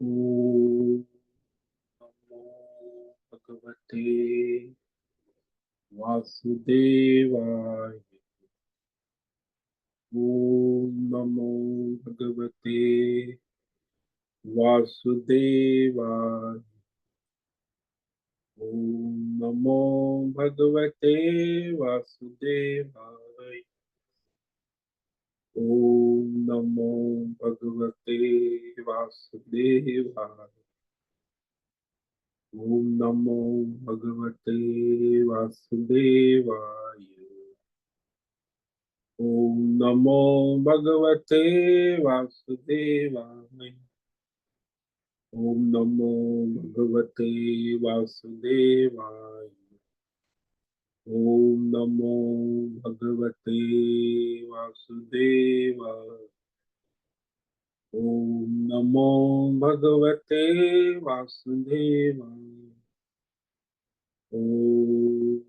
ओम नमो भगवते वासुदेवाय। ओम नमो भगवते वासुदेवाय। ओम नमो भगवते वासुदेवाय। ओम नमो भगवते वासुदेवाय। ओम नमो भगवते वासुदेवाय। ओम नमो भगवते वासुदेवाय। ओम नमो भगवते वासुदेवाय। ओम नमो भगवते वासुदेवाय। ओम नमो भगवते वासुदेवाय। ओम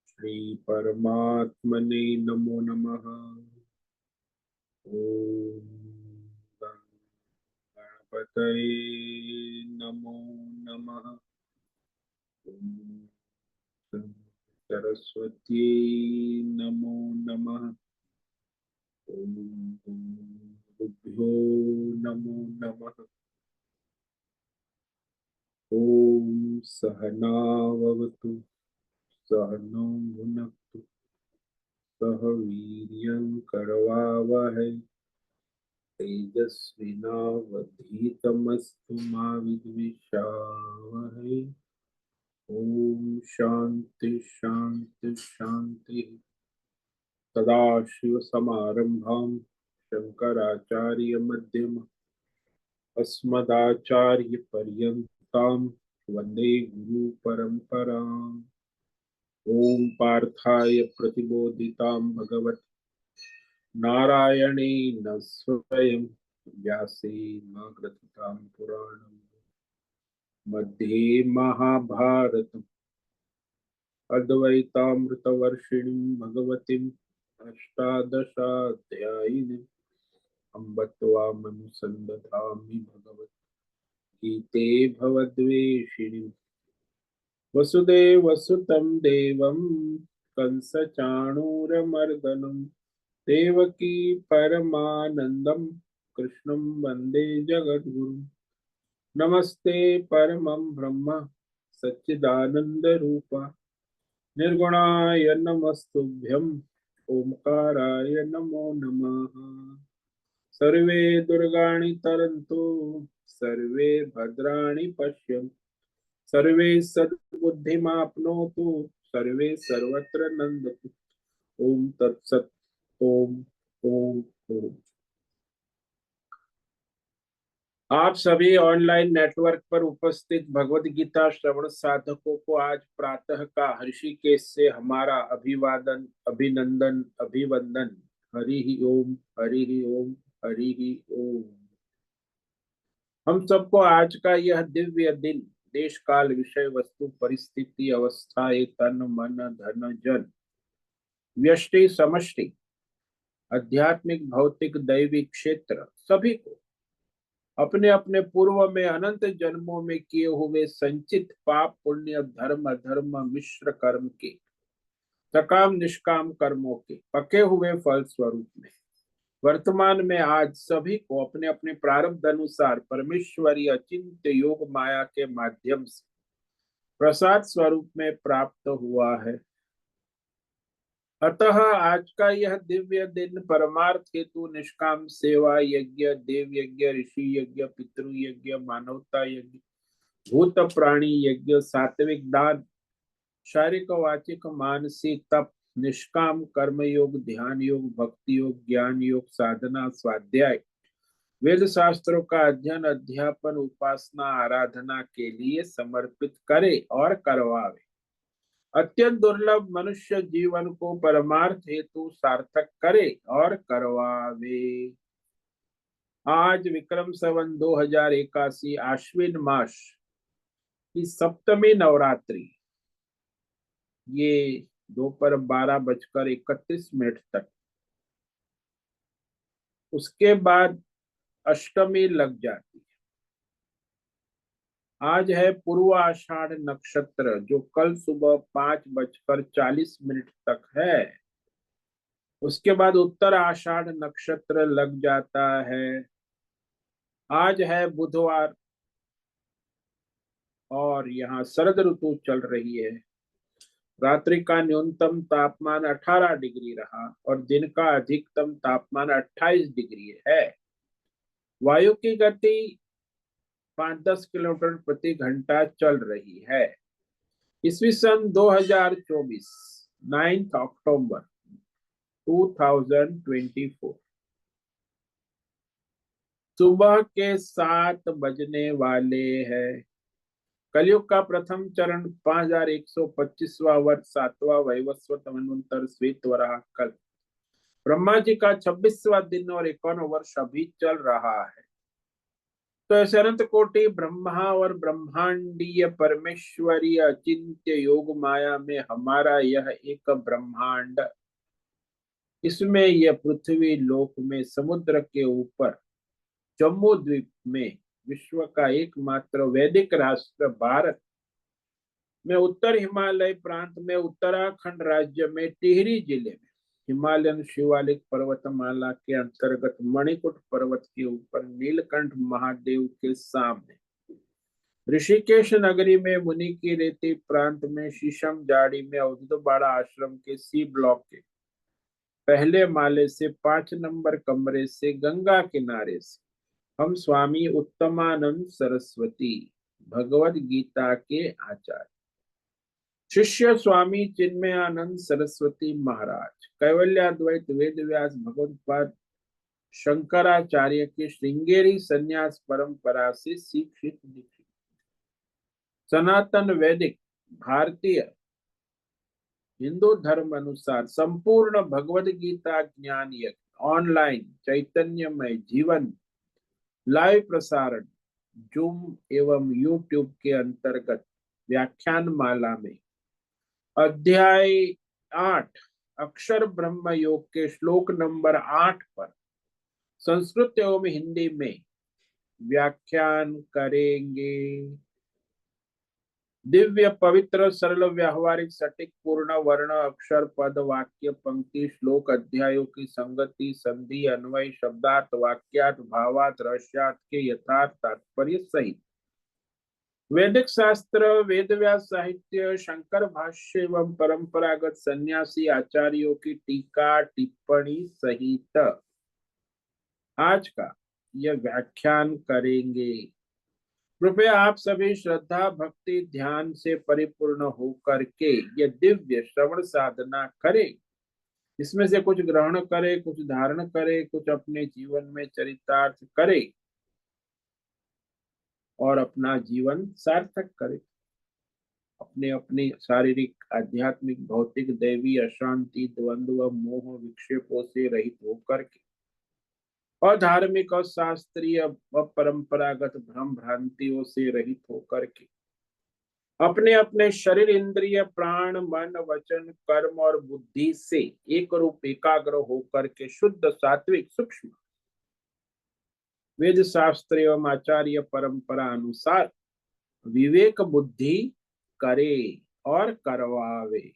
श्री परमात्मने नमो नमः। ओम गणपतये नमो नमः। ओम सरस्वती नमो नमः। ओम गुरुभ्यो नमो नमः। ओम सहनाववतु सहनौ भुनक्तु सह वीर्यं करवावहै तेजस्विनावधीतमस्तु मा विद्विषावहै। ओम शांति शांति शांति। सदाशिव समारंभां शंकराचार्य मध्यम अस्मदाचार्य पर्यन्तां वंदे गुरु परंपराम्। ओम पार्थाय प्रतिबोधितां भगवत नारायणेन स्वयं व्यासेन ग्रथितां पुराणं मध्ये महाभारतम् अद्वैतामृतवर्षिणीं भगवतीम् अष्टादशाध्यायिनीम् अम्ब त्वामनुसन्दधामि भगवद्गीते भवद्वेषिणीम्। वसुदेवसुतं देवं कंसचाणूरमर्दनं देवकी परमानन्दं कृष्णं वन्दे जगद्गुरुं। नमस्ते परमं ब्रह्म सच्चिदानन्दरूप निर्गुणाय नमस्तुभ्यं ओंकाराय नमो नमः। सर्वे दुर्गाणि तरन्तु सर्वे भद्राणि पश्यन्तु सर्वे सद्बुद्धिमाप्नोतु सर्वे सर्वत्र नन्दतु। ओम तत्सत। ओम ओम ओम। आप सभी ऑनलाइन नेटवर्क पर उपस्थित भगवत गीता श्रवण साधकों को आज प्रातः का ऋषिकेश से हमारा अभिवादन अभिनंदन अभिवंदन। हरि ही ओम हरि ही ओम हरि ही ओम। हम सबको आज का यह दिव्य दिन देश काल विषय वस्तु परिस्थिति अवस्था ये तन मन धन जन व्यष्टि समष्टि आध्यात्मिक भौतिक दैविक क्षेत्र सभी को अपने अपने पूर्व में अनंत जन्मों में किए हुए संचित पाप पुण्य धर्म अधर्म मिश्र कर्म के सकाम निष्काम कर्मों के पके हुए फल स्वरूप में वर्तमान में आज सभी को अपने अपने प्रारब्ध अनुसार परमेश्वरी अचिंत्य योग माया के माध्यम से प्रसाद स्वरूप में प्राप्त हुआ है। अतः आज का यह दिव्य दिन परमार्थ हेतु निष्काम सेवा यज्ञ देव यज्ञ ऋषि यज्ञ पितृ यज्ञ मानवता यज्ञ भूत प्राणी यज्ञ सात्विक दान शारीरिक वाचिक मानसिक तप निष्काम कर्म योग ध्यान योग भक्ति योग ज्ञान योग साधना स्वाध्याय वेद शास्त्रों का अध्ययन अध्यापन उपासना आराधना के लिए समर्पित करे और करवावे। अत्यंत दुर्लभ मनुष्य जीवन को परमार्थ हेतु सार्थक करे और करवावे। आज विक्रम संवत 2081 आश्विन मास की सप्तमी नवरात्रि ये दोपहर 12:31 तक उसके बाद अष्टमी लग जाती है। आज है पूर्व आषाढ़ नक्षत्र, जो कल सुबह 5:40 तक है। उसके बाद उत्तर आषाढ़ नक्षत्र लग जाता है। आज है बुधवार और यहाँ शरद ऋतु चल रही है। रात्रि का न्यूनतम तापमान 18 डिग्री रहा और दिन का अधिकतम तापमान 28 डिग्री है। वायु की गति 5-10 किलोमीटर प्रति घंटा चल रही है। ईस्वी सन 2024, 9 अक्टूबर 2024, सुबह के 7 बजने वाले हैं। कलयुग का प्रथम चरण 5125वां वर्ष, 7वां वैवस्वत मनवंतर श्वेत वराह कल्प। ब्रह्मा जी का 26वां दिन और 51वां वर्ष अभी चल रहा है। तो ऐसे अनंत कोटि ब्रह्मा और ब्रह्मांडीय परमेश्वरीय अचिंत्य योग माया में हमारा यह एक ब्रह्मांड, इसमें यह पृथ्वी लोक में समुद्र के ऊपर जम्मू द्वीप में विश्व का एकमात्र वैदिक राष्ट्र भारत में उत्तर हिमालय प्रांत में उत्तराखंड राज्य में टिहरी जिले में हिमालयन शिवालिक पर्वतमाला के अंतर्गत मणिकुट पर्वत के ऊपर नीलकंठ महादेव के सामने ऋषिकेश नगरी में मुनि की रेती प्रांत में शीशम जाड़ी में अवधूतबाड़ा आश्रम के सी ब्लॉक के पहले माले से 5 नंबर कमरे से गंगा किनारे से हम स्वामी उत्तमानंद सरस्वती भगवद गीता के आचार्य शिष्य स्वामी चिन्मयानंद सरस्वती महाराज कैवल्याद्वैत वेद व्यास भगवत्पाद शंकराचार्य के श्रृंगेरी संन्यास परंपरा से शिक्षित दीक्षित सनातन वैदिक भारतीय हिंदू धर्म अनुसार संपूर्ण भगवद गीता ज्ञान यज्ञ ऑनलाइन चैतन्यमय जीवन लाइव प्रसारण जूम एवं यूट्यूब के अंतर्गत व्याख्यान माला में अध्याय 8 अक्षर ब्रह्म योग के श्लोक नंबर 8 पर संस्कृत एवं हिंदी में व्याख्यान करेंगे। दिव्य पवित्र सरल व्यावहारिक सटीक पूर्ण वर्ण अक्षर पद वाक्य पंक्ति श्लोक अध्यायों की संगति संधि अन्वय शब्दार्थ वाक्यार्थ भावार्थ रहस्यार्थ के यथार्थ तात्पर्य सहित वैदिक शास्त्र वेद व्यास साहित्य शंकर भाष्य एवं परंपरागत सन्यासी आचार्यों की टीका टिप्पणी सहित आज का यह व्याख्यान करेंगे। कृपया आप सभी श्रद्धा भक्ति ध्यान से परिपूर्ण होकर के यह दिव्य श्रवण साधना करें। इसमें से कुछ ग्रहण करे, कुछ धारण करे, कुछ अपने जीवन में चरितार्थ करे और अपना जीवन सार्थक करे। अपने अपनी शारीरिक आध्यात्मिक भौतिक दैवी अशांति द्वंद्व मोह विक्षेपों से रहित होकर के और धार्मिक और शास्त्रीय व परंपरागत भ्रम भ्रांतियों से रहित होकर के अपने अपने शरीर इंद्रिय प्राण मन वचन कर्म और बुद्धि से एक रूप एकाग्र होकर के शुद्ध सात्विक सूक्ष्म वेद शास्त्र एवं आचार्य परंपरा अनुसार विवेक बुद्धि करे और करवावे।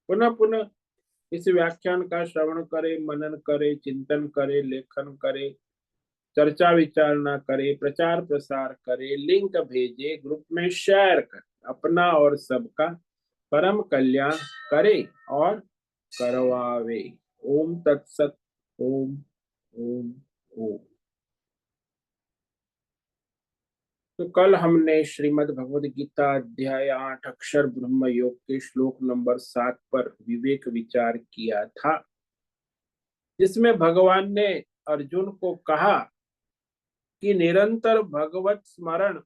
पुनः पुनः इस व्याख्यान का श्रवण करे, मनन करे, चिंतन करे, लेखन करे, चर्चा विचारणा करे, प्रचार प्रसार करे, लिंक भेजे, ग्रुप में शेयर करे, अपना और सबका परम कल्याण करे और करवावे। ओम तत्सत। ओम ओम ओम। तो कल हमने श्रीमद् भगवद गीता अध्याय 8 अक्षर ब्रह्म योग के श्लोक नंबर 7 पर विवेक विचार किया था, जिसमें भगवान ने अर्जुन को कहा कि निरंतर भगवत स्मरण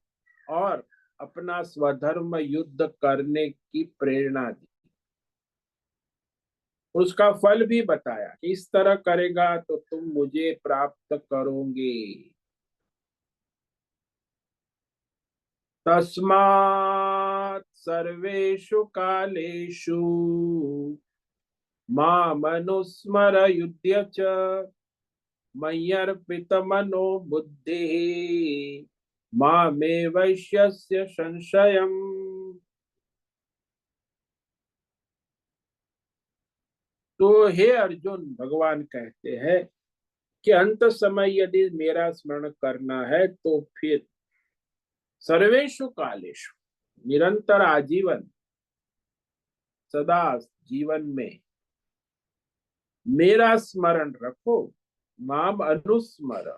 और अपना स्वधर्म युद्ध करने की प्रेरणा दी। उसका फल भी बताया कि इस तरह करेगा तो तुम मुझे प्राप्त करोगे। तस्मात् सर्वेषु कालेषु मामनुस्मर युध्य च मय्यर्पितमनो बुद्धिः मामे वैश्यस्य संशयम्। तो हे अर्जुन, भगवान कहते हैं कि अंत समय यदि मेरा स्मरण करना है तो फिर सर्वेषु कालेषु, निरंतर आजीवन, सदा जीवन में मेरा स्मरण रखो, माम अनुस्मर।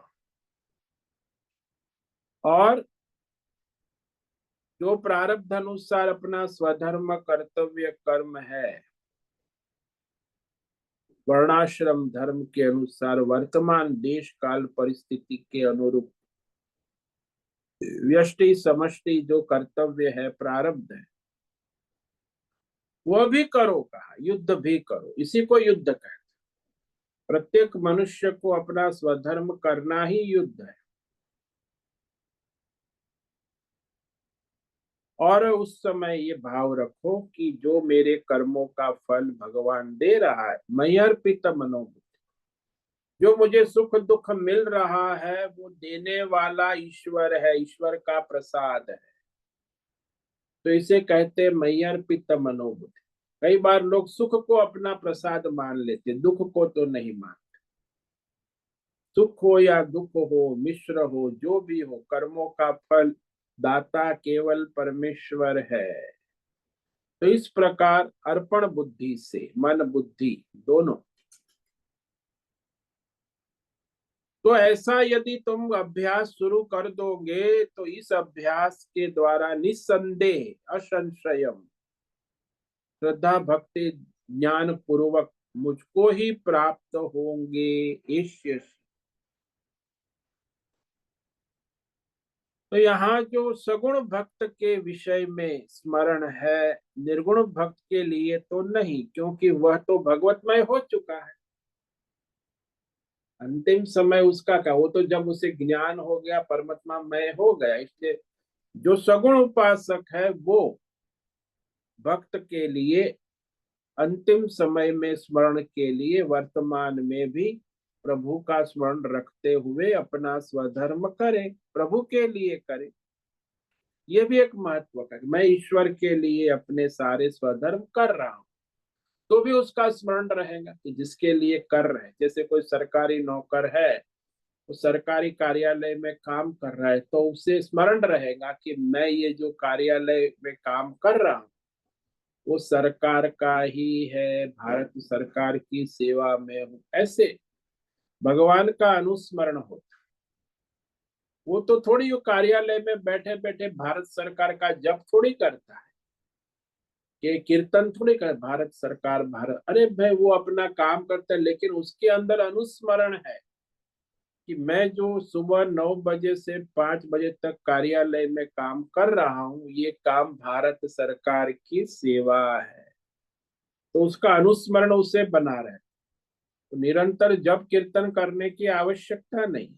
और जो प्रारब्ध अनुसार अपना स्वधर्म कर्तव्य कर्म है, वर्णाश्रम धर्म के अनुसार वर्तमान देश काल परिस्थिति के अनुरूप व्यष्टि समष्टि जो कर्तव्य है, प्रारब्ध है, वह भी करो। कहा युद्ध भी करो, इसी को युद्ध कहते हैं। प्रत्येक मनुष्य को अपना स्वधर्म करना ही युद्ध है। और उस समय ये भाव रखो कि जो मेरे कर्मों का फल भगवान दे रहा है, मय्यर्पित मनोबुद्धि, जो मुझे सुख दुख मिल रहा है वो देने वाला ईश्वर है, ईश्वर का प्रसाद है। तो इसे कहते हैं मय्यर्पित मनोबुद्धि। कई बार लोग सुख को अपना प्रसाद मान लेते, दुख को तो नहीं मानते। सुख हो या दुख हो, मिश्र हो, जो भी हो, कर्मों का फल दाता केवल परमेश्वर है। तो इस प्रकार अर्पण बुद्धि से, मन बुद्धि दोनों, तो ऐसा यदि तुम अभ्यास शुरू कर दोगे तो इस अभ्यास के द्वारा निस्संदेह असंशयम, श्रद्धा भक्ति ज्ञान पूर्वक मुझको ही प्राप्त होंगे। ईश्य। तो यहाँ जो सगुण भक्त के विषय में स्मरण है, निर्गुण भक्त के लिए तो नहीं, क्योंकि वह तो भगवतमय हो चुका है। अंतिम समय उसका क्या, वो तो जब उसे ज्ञान हो गया, परमात्मा मय हो गया। इसलिए जो सगुण उपासक है वो भक्त के लिए अंतिम समय में स्मरण के लिए वर्तमान में भी प्रभु का स्मरण रखते हुए अपना स्वधर्म करे, प्रभु के लिए करे। ये भी एक महत्व है। मैं ईश्वर के लिए अपने सारे स्वधर्म कर रहा हूँ, तो भी उसका स्मरण रहेगा कि जिसके लिए कर रहे हैं। जैसे कोई सरकारी नौकर है, वो सरकारी कार्यालय में काम कर रहा है, तो उसे स्मरण रहेगा कि मैं ये जो कार्यालय में काम कर रहा हूँ वो सरकार का ही है, भारत सरकार की सेवा में हूँ। ऐसे भगवान का अनुस्मरण होता। वो तो थोड़ी वो कार्यालय में बैठे बैठे भारत सरकार का जप थोड़ी करता है, कि कीर्तन थोड़ी कर भारत सरकार भारत, अरे भाई वो अपना काम करता है, लेकिन उसके अंदर अनुस्मरण है कि मैं जो सुबह 9 बजे से 5 बजे तक कार्यालय में काम कर रहा हूँ, ये काम भारत सरकार की सेवा है। तो उसका अनुस्मरण उसे बना रहे। तो निरंतर जप कीर्तन करने की आवश्यकता नहीं,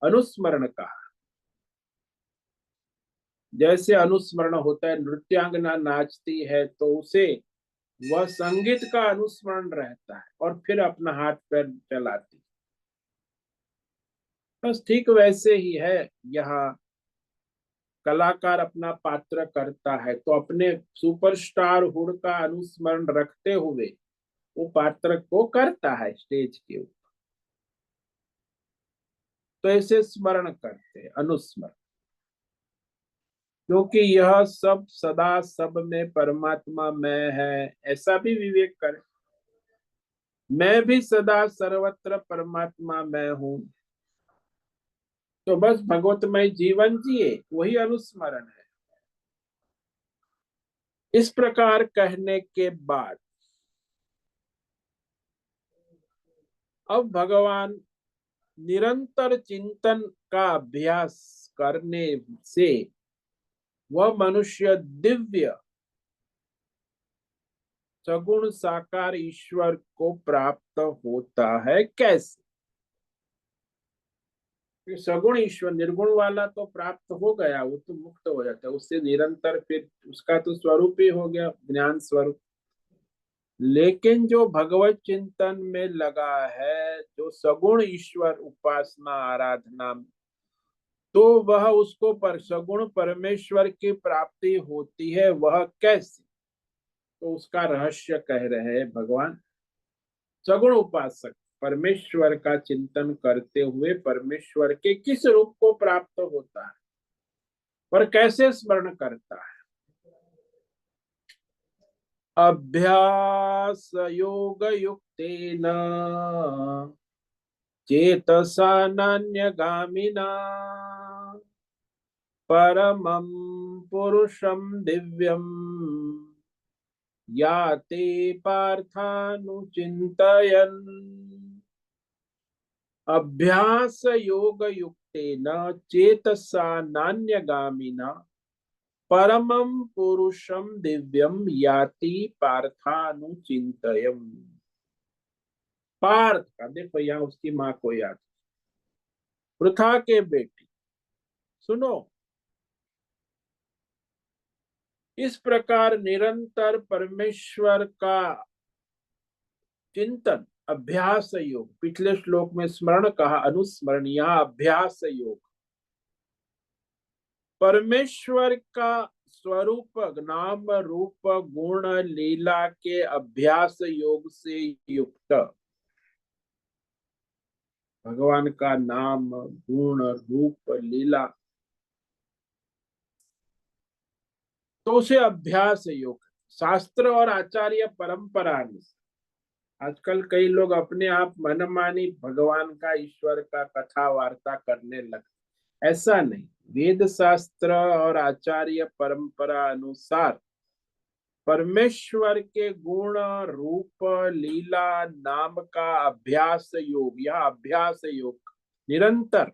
अनुस्मरण का। जैसे अनुस्मरण होता है, नृत्यांगना नाचती है तो उसे वह संगीत का अनुस्मरण रहता है और फिर अपना हाथ पैर चलाती। बस ठीक वैसे ही है, यहाँ कलाकार अपना पात्र करता है तो अपने सुपरस्टार हुड का अनुस्मरण रखते हुए वो पात्र को करता है स्टेज के ऊपर। तो ऐसे स्मरण करते हैं, अनुस्मरण। क्योंकि यह सब सदा सब में परमात्मा में है, ऐसा भी विवेक करें। मैं भी सदा सर्वत्र परमात्मा में हूं, तो बस भगवतमय जीवन जिए, वही अनुस्मरण है। इस प्रकार कहने के बाद अब भगवान निरंतर चिंतन का अभ्यास करने से वह मनुष्य दिव्य सगुण साकार ईश्वर को प्राप्त होता है। कैसे? सगुण ईश्वर, निर्गुण वाला तो प्राप्त हो गया, वो तो मुक्त हो जाता है, उससे निरंतर फिर उसका तो स्वरूप ही हो गया ज्ञान स्वरूप। लेकिन जो भगवत चिंतन में लगा है, जो सगुण ईश्वर उपासना आराधना, तो वह उसको पर सगुण परमेश्वर की प्राप्ति होती है। वह कैसे? तो उसका रहस्य कह रहे हैं भगवान। सगुण उपासक परमेश्वर का चिंतन करते हुए परमेश्वर के किस रूप को प्राप्त होता है और कैसे स्मरण करता है? अभ्यास योग युक्तेन चेतसा नान्यगामिना परमं पुरुषं दिव्यम् याते पार्थानुचिन्तयन्। अभ्यास योग युक्तेन चेतसा नान्यगामिना परमं पुरुषं दिव्यम याति पार्थानुचिन्तयम्। पार्थ का देखो, यहाँ उसकी माँ को याद। पृथा के बेटी सुनो, इस प्रकार निरंतर परमेश्वर का चिंतन अभ्यास योग, पिछले श्लोक में स्मरण कहा, अनुस्मरण, यहाँ अभ्यास योग, परमेश्वर का स्वरूप नाम रूप गुण लीला के अभ्यास योग से युक्त, भगवान का नाम गुण रूप लीला, तो उसे अभ्यास योग। शास्त्र और आचार्य परंपरा में आजकल कई लोग अपने आप मनमानी भगवान का, ईश्वर का कथा वार्ता करने लगते। ऐसा नहीं, वेद शास्त्र और आचार्य परंपरा अनुसार परमेश्वर के गुण रूप लीला नाम का अभ्यास योग, या अभ्यास योग निरंतर,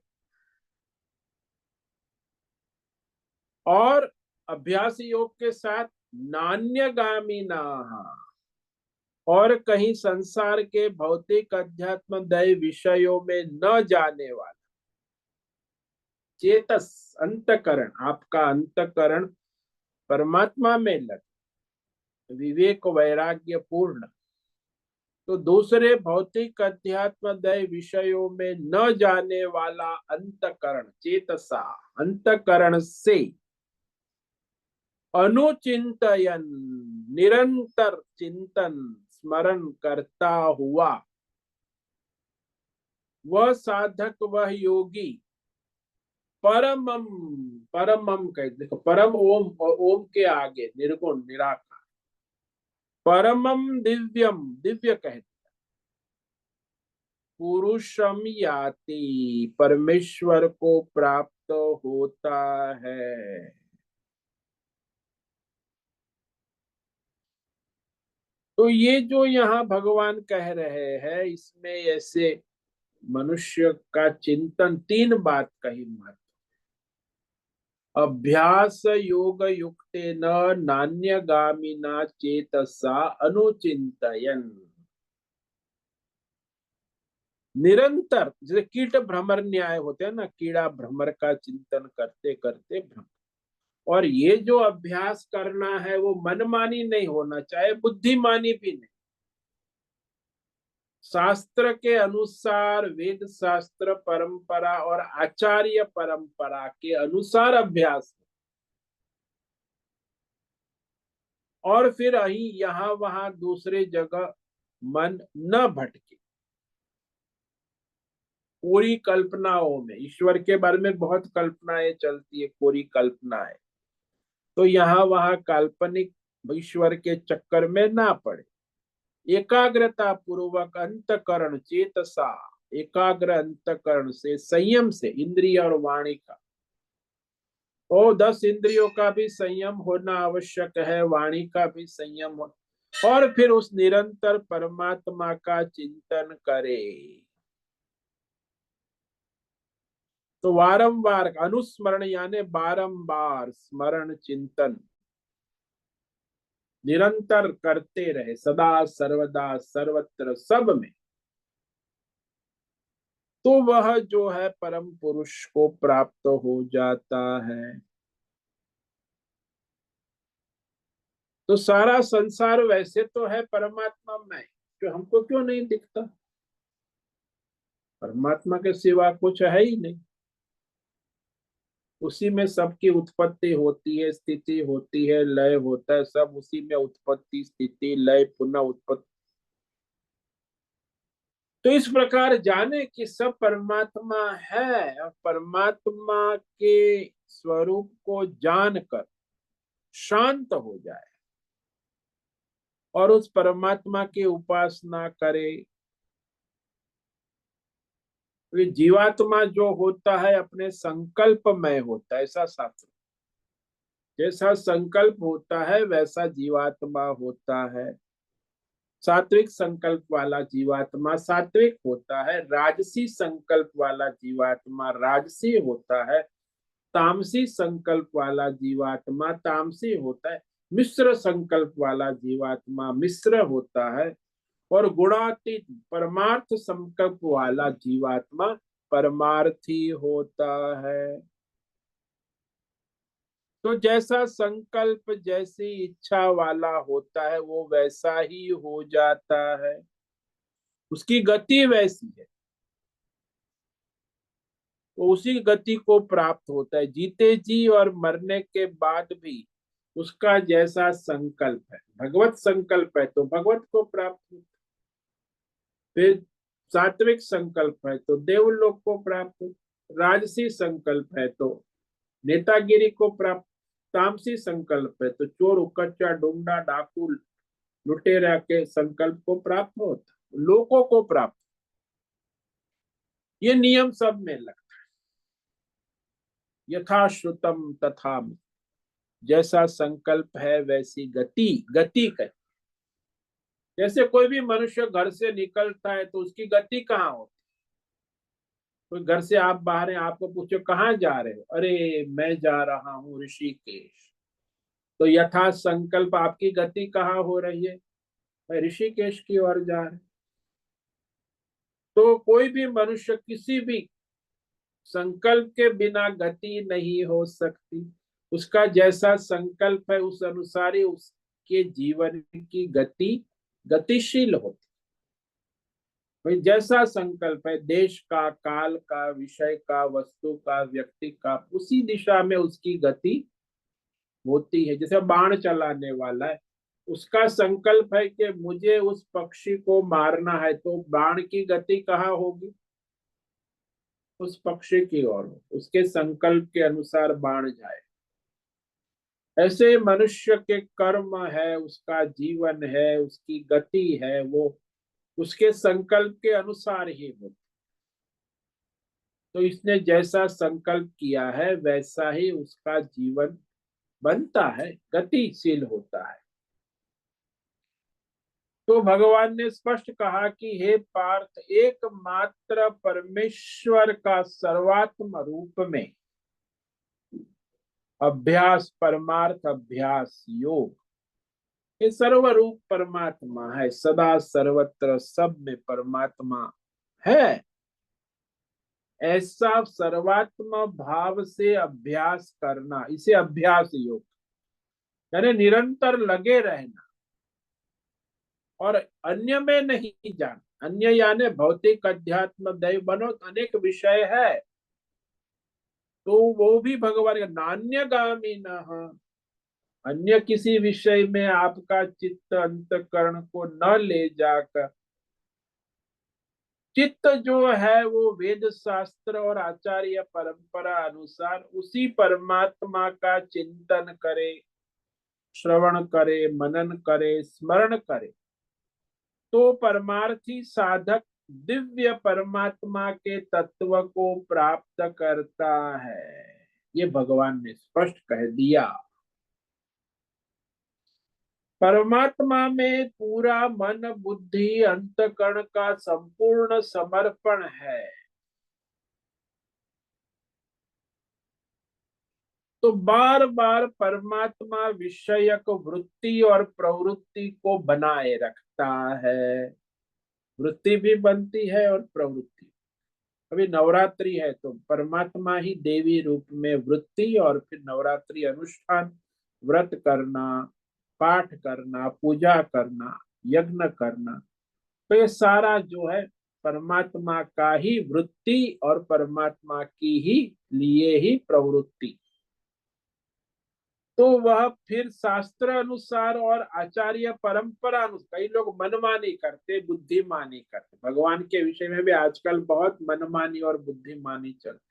और अभ्यास योग के साथ नान्यगामी ना, और कहीं संसार के भौतिक अध्यात्म दय विषयों में न जाने वाला चेतस अंतकरण, आपका अंतकरण परमात्मा में लग, विवेक वैराग्य पूर्ण, तो दूसरे भौतिक अध्यात्म दय विषयों में न जाने वाला अंतकरण, चेतसा अंतकरण से अनुचिंतयन, निरंतर चिंतन स्मरण करता हुआ वह साधक, वह योगी, परमम, परमम कह, देखो परम ओम, और ओम के आगे निर्गुण निराकार, परमम दिव्यम, दिव्य कहते, पुरुषम याति, परमेश्वर को प्राप्त होता है। तो ये जो यहाँ भगवान कह रहे हैं, इसमें ऐसे मनुष्य का चिंतन, तीन बात कही महत्व। अभ्यास योग युक्तेन नान्यगामिना चेतसा अनुचिंतयन्, निरंतर, जैसे कीट भ्रमर न्याय होते हैं ना, कीड़ा भ्रमर का चिंतन करते करते भ्रम, और ये जो अभ्यास करना है वो मनमानी नहीं होना चाहिए, बुद्धिमानी भी नहीं, शास्त्र के अनुसार, वेद शास्त्र परंपरा और आचार्य परंपरा के अनुसार अभ्यास, और फिर अही यहाँ वहां दूसरे जगह मन न भटके, पूरी कल्पनाओं में, ईश्वर के बारे में बहुत कल्पनाएं चलती है, पूरी कल्पनाएं, तो यहाँ वहां काल्पनिक ईश्वर के चक्कर में ना पड़े। एकाग्रता पूर्वक अंतकरण चेतसा, एकाग्र अंतकरण से, संयम से, इंद्रिय और वाणी का, और 10 इंद्रियों का भी संयम होना आवश्यक है, वाणी का भी संयम हो, और फिर उस निरंतर परमात्मा का चिंतन करे। तो वारंवार अनुस्मरण यानी बारंबार स्मरण चिंतन निरंतर करते रहे, सदा सर्वदा सर्वत्र सब में, तो वह जो है परम पुरुष को प्राप्त हो जाता है। तो सारा संसार वैसे तो है परमात्मा में, जो हमको क्यों नहीं दिखता? परमात्मा के सिवा कुछ है ही नहीं। उसी में सबकी उत्पत्ति होती है, स्थिति होती है, लय होता है, सब उसी में उत्पत्ति, स्थिति, लय, पुनः उत्पत्ति। तो इस प्रकार जाने कि सब परमात्मा है, और परमात्मा के स्वरूप को जानकर शांत हो जाए और उस परमात्मा की उपासना करे। ये जीवात्मा जो होता है अपने संकल्प में होता है, ऐसा शास्त्र। जैसा संकल्प होता है वैसा जीवात्मा होता है। सात्विक संकल्प वाला जीवात्मा सात्विक होता है, राजसी संकल्प वाला जीवात्मा राजसी होता है, तामसी संकल्प वाला जीवात्मा तामसी होता है, मिश्र संकल्प वाला जीवात्मा मिश्र होता है, और गुणातीत परमार्थ संकल्प वाला जीवात्मा परमार्थी होता है। तो जैसा संकल्प जैसी इच्छा वाला होता है वो वैसा ही हो जाता है, उसकी गति वैसी है, वो उसी गति को प्राप्त होता है जीते जी और मरने के बाद भी। उसका जैसा संकल्प है, भगवत संकल्प है तो भगवत को प्राप्त होता है, फिर सात्विक संकल्प है तो देवलोक को प्राप्त होता, राजसी संकल्प है तो नेतागिरी को प्राप्त, तामसी संकल्प है तो चोर उकच्चा डोंगा डाकू लुटेरा के संकल्प को प्राप्त होता, लोगों को प्राप्त। ये नियम सब में लगता है, यथा श्रुतम तथा में। जैसा संकल्प है वैसी गति, गति का। जैसे कोई भी मनुष्य घर से निकलता है तो उसकी गति कहाँ होती है? कोई घर से आप बाहर हैं, आपको पूछो कहाँ जा रहे हो, अरे मैं जा रहा हूँ ऋषिकेश। तो यथा संकल्प आपकी गति कहाँ हो रही है? मैं ऋषिकेश की ओर जा रहा। तो कोई भी मनुष्य किसी भी संकल्प के बिना गति नहीं हो सकती। उसका जैसा संकल्प है उस अनुसार ही उसके जीवन की गति गतिशील होती। भाई जैसा संकल्प है देश का, काल का, विषय का, वस्तु का, व्यक्ति का, उसी दिशा में उसकी गति होती है। जैसे बाण चलाने वाला है, उसका संकल्प है कि मुझे उस पक्षी को मारना है, तो बाण की गति कहाँ होगी? उस पक्षी की ओर, उसके संकल्प के अनुसार बाण जाए। ऐसे मनुष्य के कर्म है, उसका जीवन है, उसकी गति है, वो उसके संकल्प के अनुसार ही होती। तो इसने जैसा संकल्प किया है वैसा ही उसका जीवन बनता है, गतिशील होता है। तो भगवान ने स्पष्ट कहा कि हे पार्थ, एकमात्र परमेश्वर का सर्वात्म रूप में अभ्यास, परमार्थ अभ्यास योग, ये सर्वरूप परमात्मा है, सदा सर्वत्र सब में परमात्मा है। ऐसा सर्वात्म भाव से अभ्यास करना, इसे अभ्यास योग, यानी निरंतर लगे रहना और अन्य में नहीं जाना। अन्य यानी भौतिक, अध्यात्म, दैव, बनो, अनेक विषय है, तो वो भी भगवान का नान्यगामी न, अन्य किसी विषय में आपका चित्त अंतकरण को न ले जाकर, चित्त जो है वो वेद शास्त्र और आचार्य परंपरा अनुसार उसी परमात्मा का चिंतन करे, श्रवण करे, मनन करे, स्मरण करे, तो परमार्थी साधक दिव्य परमात्मा के तत्व को प्राप्त करता है। ये भगवान ने स्पष्ट कह दिया। परमात्मा में पूरा मन, बुद्धि, अंतकरण का संपूर्ण समर्पण है। तो बार बार परमात्मा विषयक वृत्ति और प्रवृत्ति को बनाए रखता है। वृत्ति भी बनती है और प्रवृत्ति। अभी नवरात्रि है तो परमात्मा ही देवी रूप में वृत्ति, और फिर नवरात्रि अनुष्ठान, व्रत करना, पाठ करना, पूजा करना, यज्ञ करना, तो ये सारा जो है परमात्मा का ही वृत्ति और परमात्मा की ही लिए ही प्रवृत्ति। तो वह फिर शास्त्र अनुसार और आचार्य परंपरा अनुसार, कई लोग मनमानी करते, बुद्धिमानी करते, भगवान के विषय में भी आजकल बहुत मनमानी और बुद्धिमानी चलती।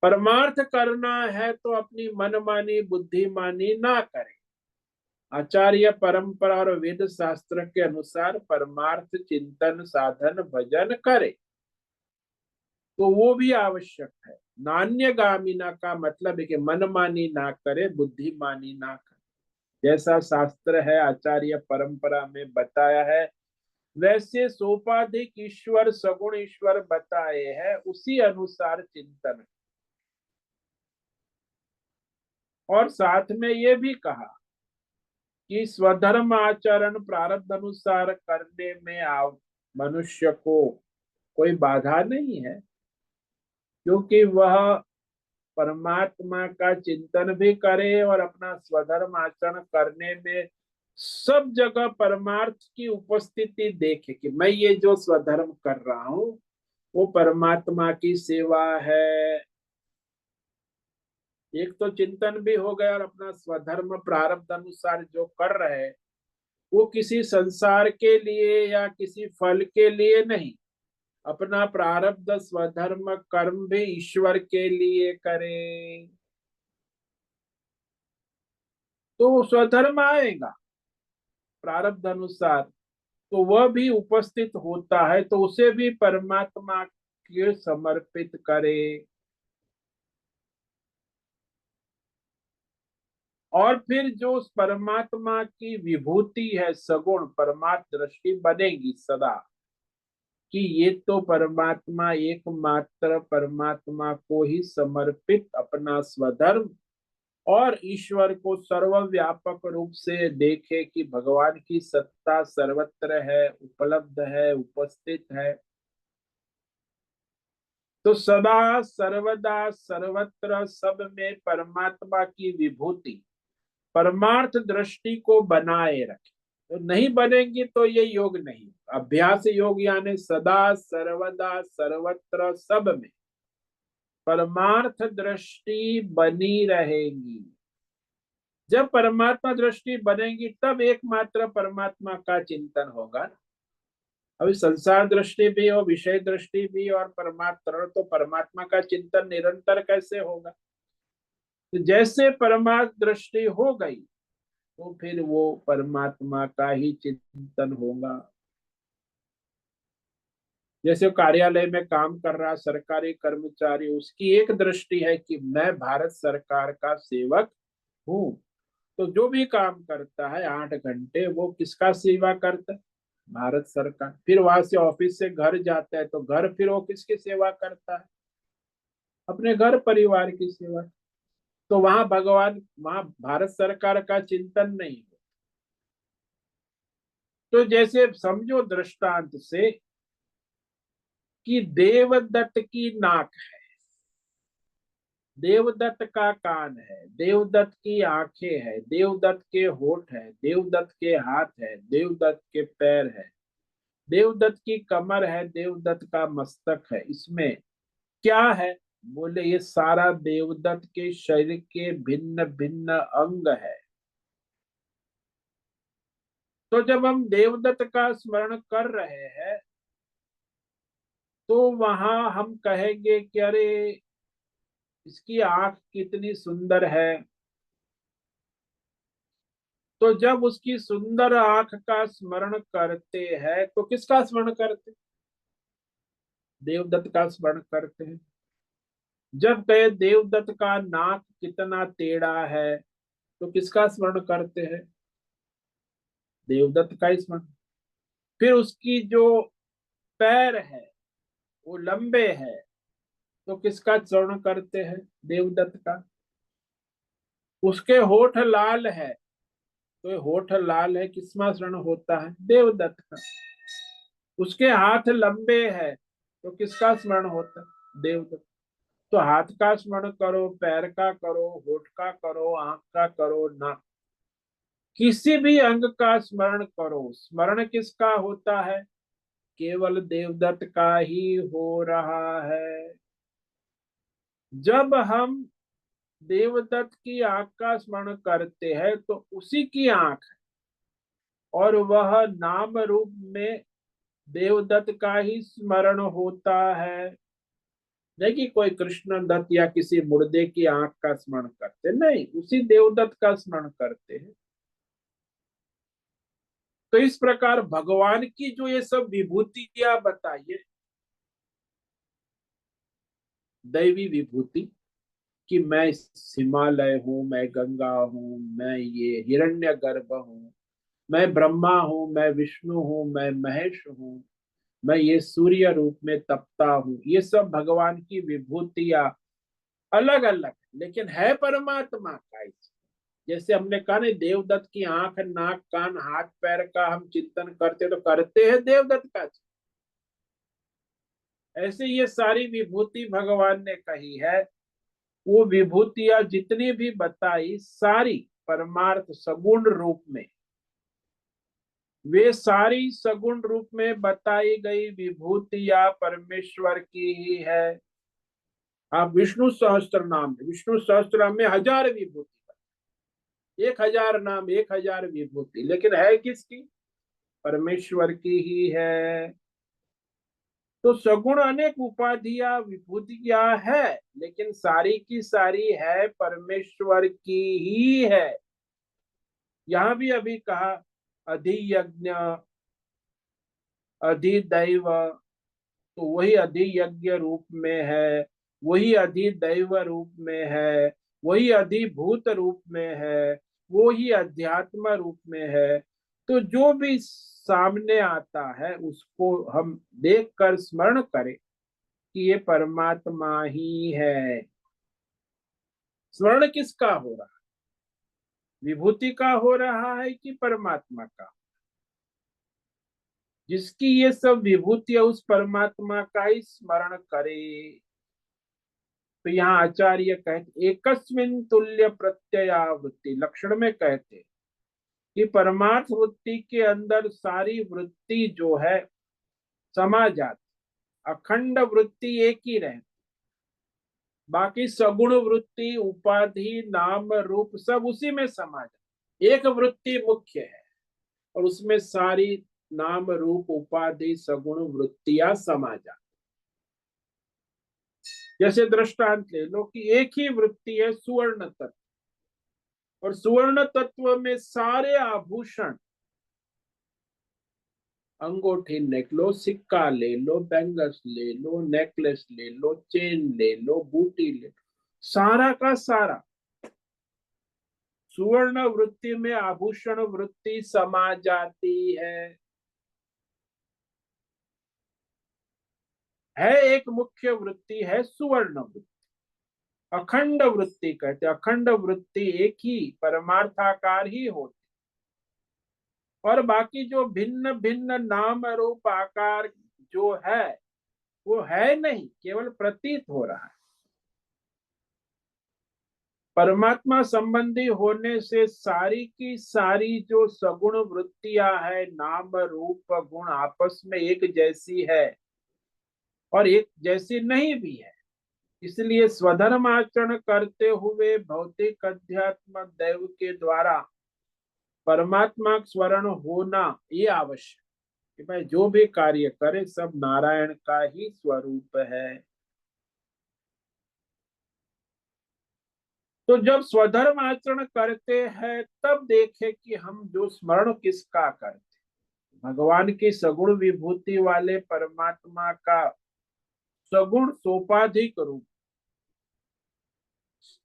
परमार्थ करना है तो अपनी मनमानी बुद्धिमानी ना करें, आचार्य परंपरा और वेद शास्त्र के अनुसार परमार्थ चिंतन साधन भजन करे, तो वो भी आवश्यक है। नान्य गामिना का मतलब है कि मनमानी ना करे, बुद्धिमानी ना करे। जैसा शास्त्र है, आचार्य परंपरा में बताया है, वैसे सोपाधिक ईश्वर सगुण ईश्वर बताए हैं, उसी अनुसार चिंतन। और साथ में ये भी कहा कि स्वधर्म आचरण प्रारब्ध अनुसार करने में मनुष्य को कोई बाधा नहीं है, क्योंकि वह परमात्मा का चिंतन भी करे और अपना स्वधर्म आचरण करने में सब जगह परमार्थ की उपस्थिति देखे कि मैं ये जो स्वधर्म कर रहा हूं वो परमात्मा की सेवा है। एक तो चिंतन भी हो गया और अपना स्वधर्म प्रारब्ध अनुसार जो कर रहे हैं वो किसी संसार के लिए या किसी फल के लिए नहीं, अपना प्रारब्ध स्वधर्म कर्म भी ईश्वर के लिए करे, तो स्वधर्म आएगा प्रारब्ध अनुसार, तो वह भी उपस्थित होता है, तो उसे भी परमात्मा के समर्पित करे। और फिर जो उस परमात्मा की विभूति है सगुण परमात्म दृष्टि बनेगी सदा, कि ये तो परमात्मा एकमात्र परमात्मा को ही समर्पित अपना स्वधर्म, और ईश्वर को सर्वव्यापक रूप से देखे कि भगवान की सत्ता सर्वत्र है, उपलब्ध है, उपस्थित है। तो सदा सर्वदा सर्वत्र सब में परमात्मा की विभूति परमार्थ दृष्टि को बनाए रखे। तो नहीं बनेंगी तो ये योग नहीं, अभ्यास योग यानी सदा सर्वदा सर्वत्र सब में परमार्थ दृष्टि बनी रहेगी। जब परमात्मा दृष्टि बनेगी तब एकमात्र परमात्मा का चिंतन होगा। अभी संसार दृष्टि भी हो, विषय दृष्टि भी और परमात्मा, तो परमात्मा का चिंतन निरंतर कैसे होगा। तो जैसे परमात्मा दृष्टि हो गई तो फिर वो परमात्मा का ही चिंतन होगा। जैसे कार्यालय में काम कर रहा सरकारी कर्मचारी, उसकी एक दृष्टि है कि मैं भारत सरकार का सेवक हूँ, तो जो भी काम करता है 8 घंटे वो किसका सेवा करता है, भारत सरकार। फिर वहां से ऑफिस से घर जाता है तो घर फिर वो किसकी सेवा करता है, अपने घर परिवार की सेवा। तो वहां भगवान, वहां भारत सरकार का चिंतन नहीं। तो जैसे समझो दृष्टांत से कि देवदत्त की नाक है, देवदत्त का कान है, देवदत्त की आंखें है, देवदत्त के होठ है, देवदत्त के हाथ है, देवदत्त के पैर है, देवदत्त की कमर है, देवदत्त का मस्तक है। इसमें क्या है, बोले ये सारा देवदत्त के शरीर के भिन्न भिन्न अंग है। तो जब हम देवदत्त का स्मरण कर रहे हैं तो वहां हम कहेंगे कि अरे इसकी आंख कितनी सुंदर है। तो जब उसकी सुंदर आंख का स्मरण करते हैं तो किसका स्मरण करते, देवदत्त का स्मरण करते हैं। जब कहे देवदत्त का नाक कितना टेढ़ा है तो किसका स्मरण करते हैं, देवदत्त का ही स्मरण। फिर उसकी जो पैर है वो लंबे है तो किसका स्मरण करते हैं, देवदत्त का। उसके होठ लाल है तो ये होठ लाल है, किसका स्मरण होता है, देवदत्त का। उसके हाथ लंबे है तो किसका स्मरण होता है, देवदत्त। तो हाथ का स्मरण करो, पैर का करो, होठ का करो, आंख का करो, नाक। किसी भी अंग का स्मरण करो, स्मरण किसका होता है? केवल देवदत्त का ही हो रहा है। जब हम देवदत्त की आंख का स्मरण करते हैं तो उसी की आंख है, और वह नाम रूप में देवदत्त का ही स्मरण होता है। नहीं कि कोई कृष्ण दत्त या किसी मुर्दे की आंख का स्मरण करते, नहीं, उसी देवदत्त का स्मरण करते हैं। तो इस प्रकार भगवान की जो ये सब विभूतियां बताइए, दैवी विभूति, कि मैं हिमालय हूँ, मैं गंगा हूँ, मैं ये हिरण्यगर्भ हूँ, मैं ब्रह्मा हूँ, मैं विष्णु हूँ, मैं महेश हूँ, मैं ये सूर्य रूप में तपता हूँ, ये सब भगवान की विभूतियां अलग अलग, लेकिन है परमात्मा का ही। जैसे हमने कहा नहीं, देवदत्त की आंख, नाक, कान, हाथ, पैर का हम चिंतन करते तो करते हैं देवदत्त का। ऐसे ये सारी विभूति भगवान ने कही है। वो विभूतियां जितनी भी बताई, सारी परमार्थ सगुण रूप में, वे सारी सगुण रूप में बताई गई विभूतियां परमेश्वर की ही है। आप विष्णु सहस्त्र नाम, विष्णु सहस्त्र नाम में 1000 विभूति, 1000 नाम, 1000 विभूति, लेकिन है किसकी? परमेश्वर की ही है। तो सगुण अनेक उपाधियां विभूतियां है, लेकिन सारी की सारी है परमेश्वर की ही है। यहां भी अभी कहा अधियज्ञ, अधिदैव, तो वही अधियज्ञ रूप में है, वही अधिदैव रूप में है, वही अधिभूत रूप में है, वो ही अध्यात्म रूप में है। तो जो भी सामने आता है उसको हम देखकर स्मरण करें कि ये परमात्मा ही है। स्मरण किसका हो रहा है? विभूति का हो रहा है कि परमात्मा का? जिसकी ये सब विभूति है उस परमात्मा का ही स्मरण करे। तो यहाँ आचार्य कहते एकस्मिन तुल्य प्रत्ययावृत्ति लक्षण में कहते कि परमार्थ वृत्ति के अंदर सारी वृत्ति जो है समा जाती, अखंड वृत्ति एक ही रहती, बाकी सगुण वृत्ति, उपाधि, नाम रूप सब उसी में समा जाती। एक वृत्ति मुख्य है और उसमें सारी नाम रूप उपाधि सगुण वृत्तियां समा जाती। जैसे दृष्टांत ले लो कि एक ही वृत्ति है सुवर्ण तत्व, और सुवर्ण तत्व में सारे आभूषण, अंगूठी ले लो, सिक्का ले लो, बैंगल्स ले लो, नेकलेस ले लो, चेन ले लो, बूटी ले लो, सारा का सारा सुवर्ण वृत्ति में आभूषण वृत्ति समा जाती है एक मुख्य वृत्ति है सुवर्ण वृत्ति। अखंड वृत्ति कहते, अखंड वृत्ति एक ही परमार्थाकार ही होती, और बाकी जो भिन्न भिन्न नाम रूप आकार जो है वो है नहीं, केवल प्रतीत हो रहा है। परमात्मा संबंधी होने से सारी की सारी जो सगुण वृत्तियां है, नाम रूप गुण आपस में एक जैसी है और एक जैसी नहीं भी है। इसलिए स्वधर्म आचरण करते हुए भौतिक अध्यात्म दैव के द्वारा परमात्मा स्मरण होना ये आवश्यक, कि भाई जो भी कार्य करे सब नारायण का ही स्वरूप है। तो जब स्वधर्म आचरण करते हैं तब देखे कि हम जो स्मरण किसका करते, भगवान की सगुण विभूति वाले परमात्मा का सगुण सोपाधिक रूप।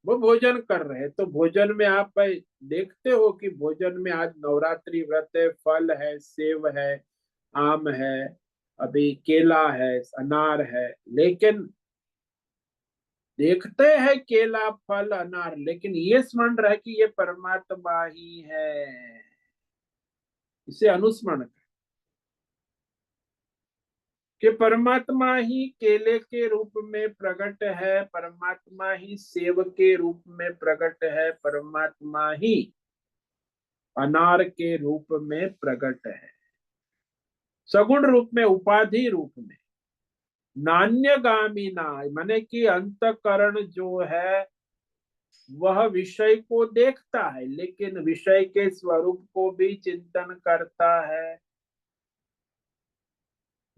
वो भोजन कर रहे हैं तो भोजन में आप देखते हो कि भोजन में आज नवरात्रि व्रत है, फल है, सेव है, आम है, अभी केला है, अनार है, लेकिन देखते हैं केला फल अनार, लेकिन ये स्मरण रहे कि ये परमात्मा ही है। इसे अनुस्मरण कि परमात्मा ही केले के रूप में प्रकट है, परमात्मा ही सेव के रूप में प्रकट है, परमात्मा ही अनार के रूप में प्रकट है, सगुण रूप में, उपाधि रूप में। नान्यगामिना माने कि अंतकरण जो है वह विषय को देखता है, लेकिन विषय के स्वरूप को भी चिंतन करता है।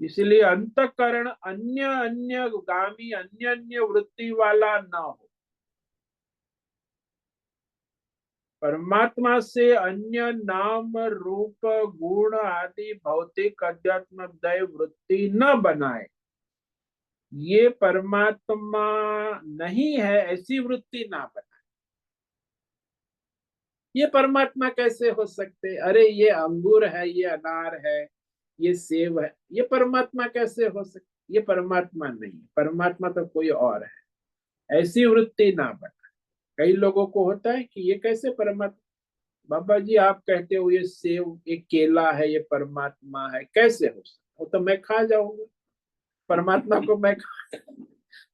इसलिए अंतकरण अन्य अन्य गामी, अन्य अन्य वृत्ति वाला न हो। परमात्मा से अन्य नाम रूप गुण आदि भौतिक अध्यात्म दैव वृत्ति न बनाए। ये परमात्मा नहीं है ऐसी वृत्ति ना बनाए। ये परमात्मा कैसे हो सकते? अरे ये अंगूर है, ये अनार है, ये सेब है, ये परमात्मा कैसे हो सकते? ये परमात्मा नहीं है, परमात्मा तो कोई और है, ऐसी वृत्ति ना बनाए। कई लोगों को होता है कि ये कैसे परमात्मा, बाबा जी आप कहते हो ये सेब, ये केला है, ये परमात्मा है, कैसे हो सकता? वो तो मैं खा जाऊंगा, परमात्मा को मैं खा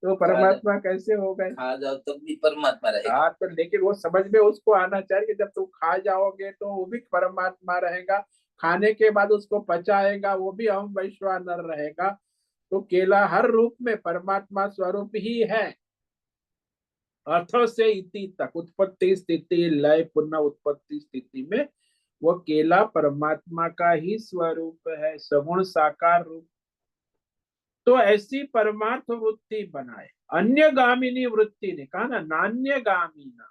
तो परमात्मा कैसे हो गए? खा जाओ तब भी परमात्मा रहेगा। हाँ, तो लेकिन वो समझ में उसको आना चाहिए कि जब तुम खा जाओगे तो वो भी परमात्मा रहेगा, खाने के बाद उसको पचाएगा वो भी हम वैश्वानर रहेगा। तो केला हर रूप में परमात्मा स्वरूप ही है। अर्थों से इति तक, उत्पत्ति स्थिति लय पुनः उत्पत्ति स्थिति में वो केला परमात्मा का ही स्वरूप है, सगुण साकार रूप। तो ऐसी परमार्थ वृत्ति बनाए, अन्य गामिनी वृत्ति ने कहा ना, नान्य गामिना,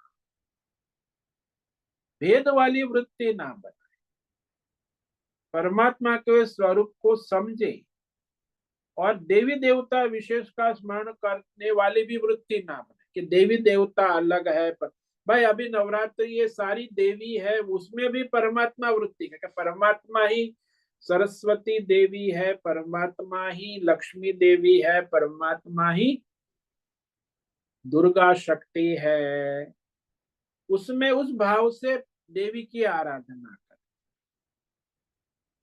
भेद वाली वृत्ति ना बनाए। परमात्मा के स्वरूप को समझे और देवी देवता विशेष का स्मरण करने वाली भी वृत्ति ना बने कि देवी देवता अलग है। भाई अभी नवरात्रि ये सारी देवी है, उसमें भी परमात्मा वृत्ति है कि परमात्मा ही सरस्वती देवी है, परमात्मा ही लक्ष्मी देवी है, परमात्मा ही दुर्गा शक्ति है। उसमें उस भाव से देवी की आराधना कर,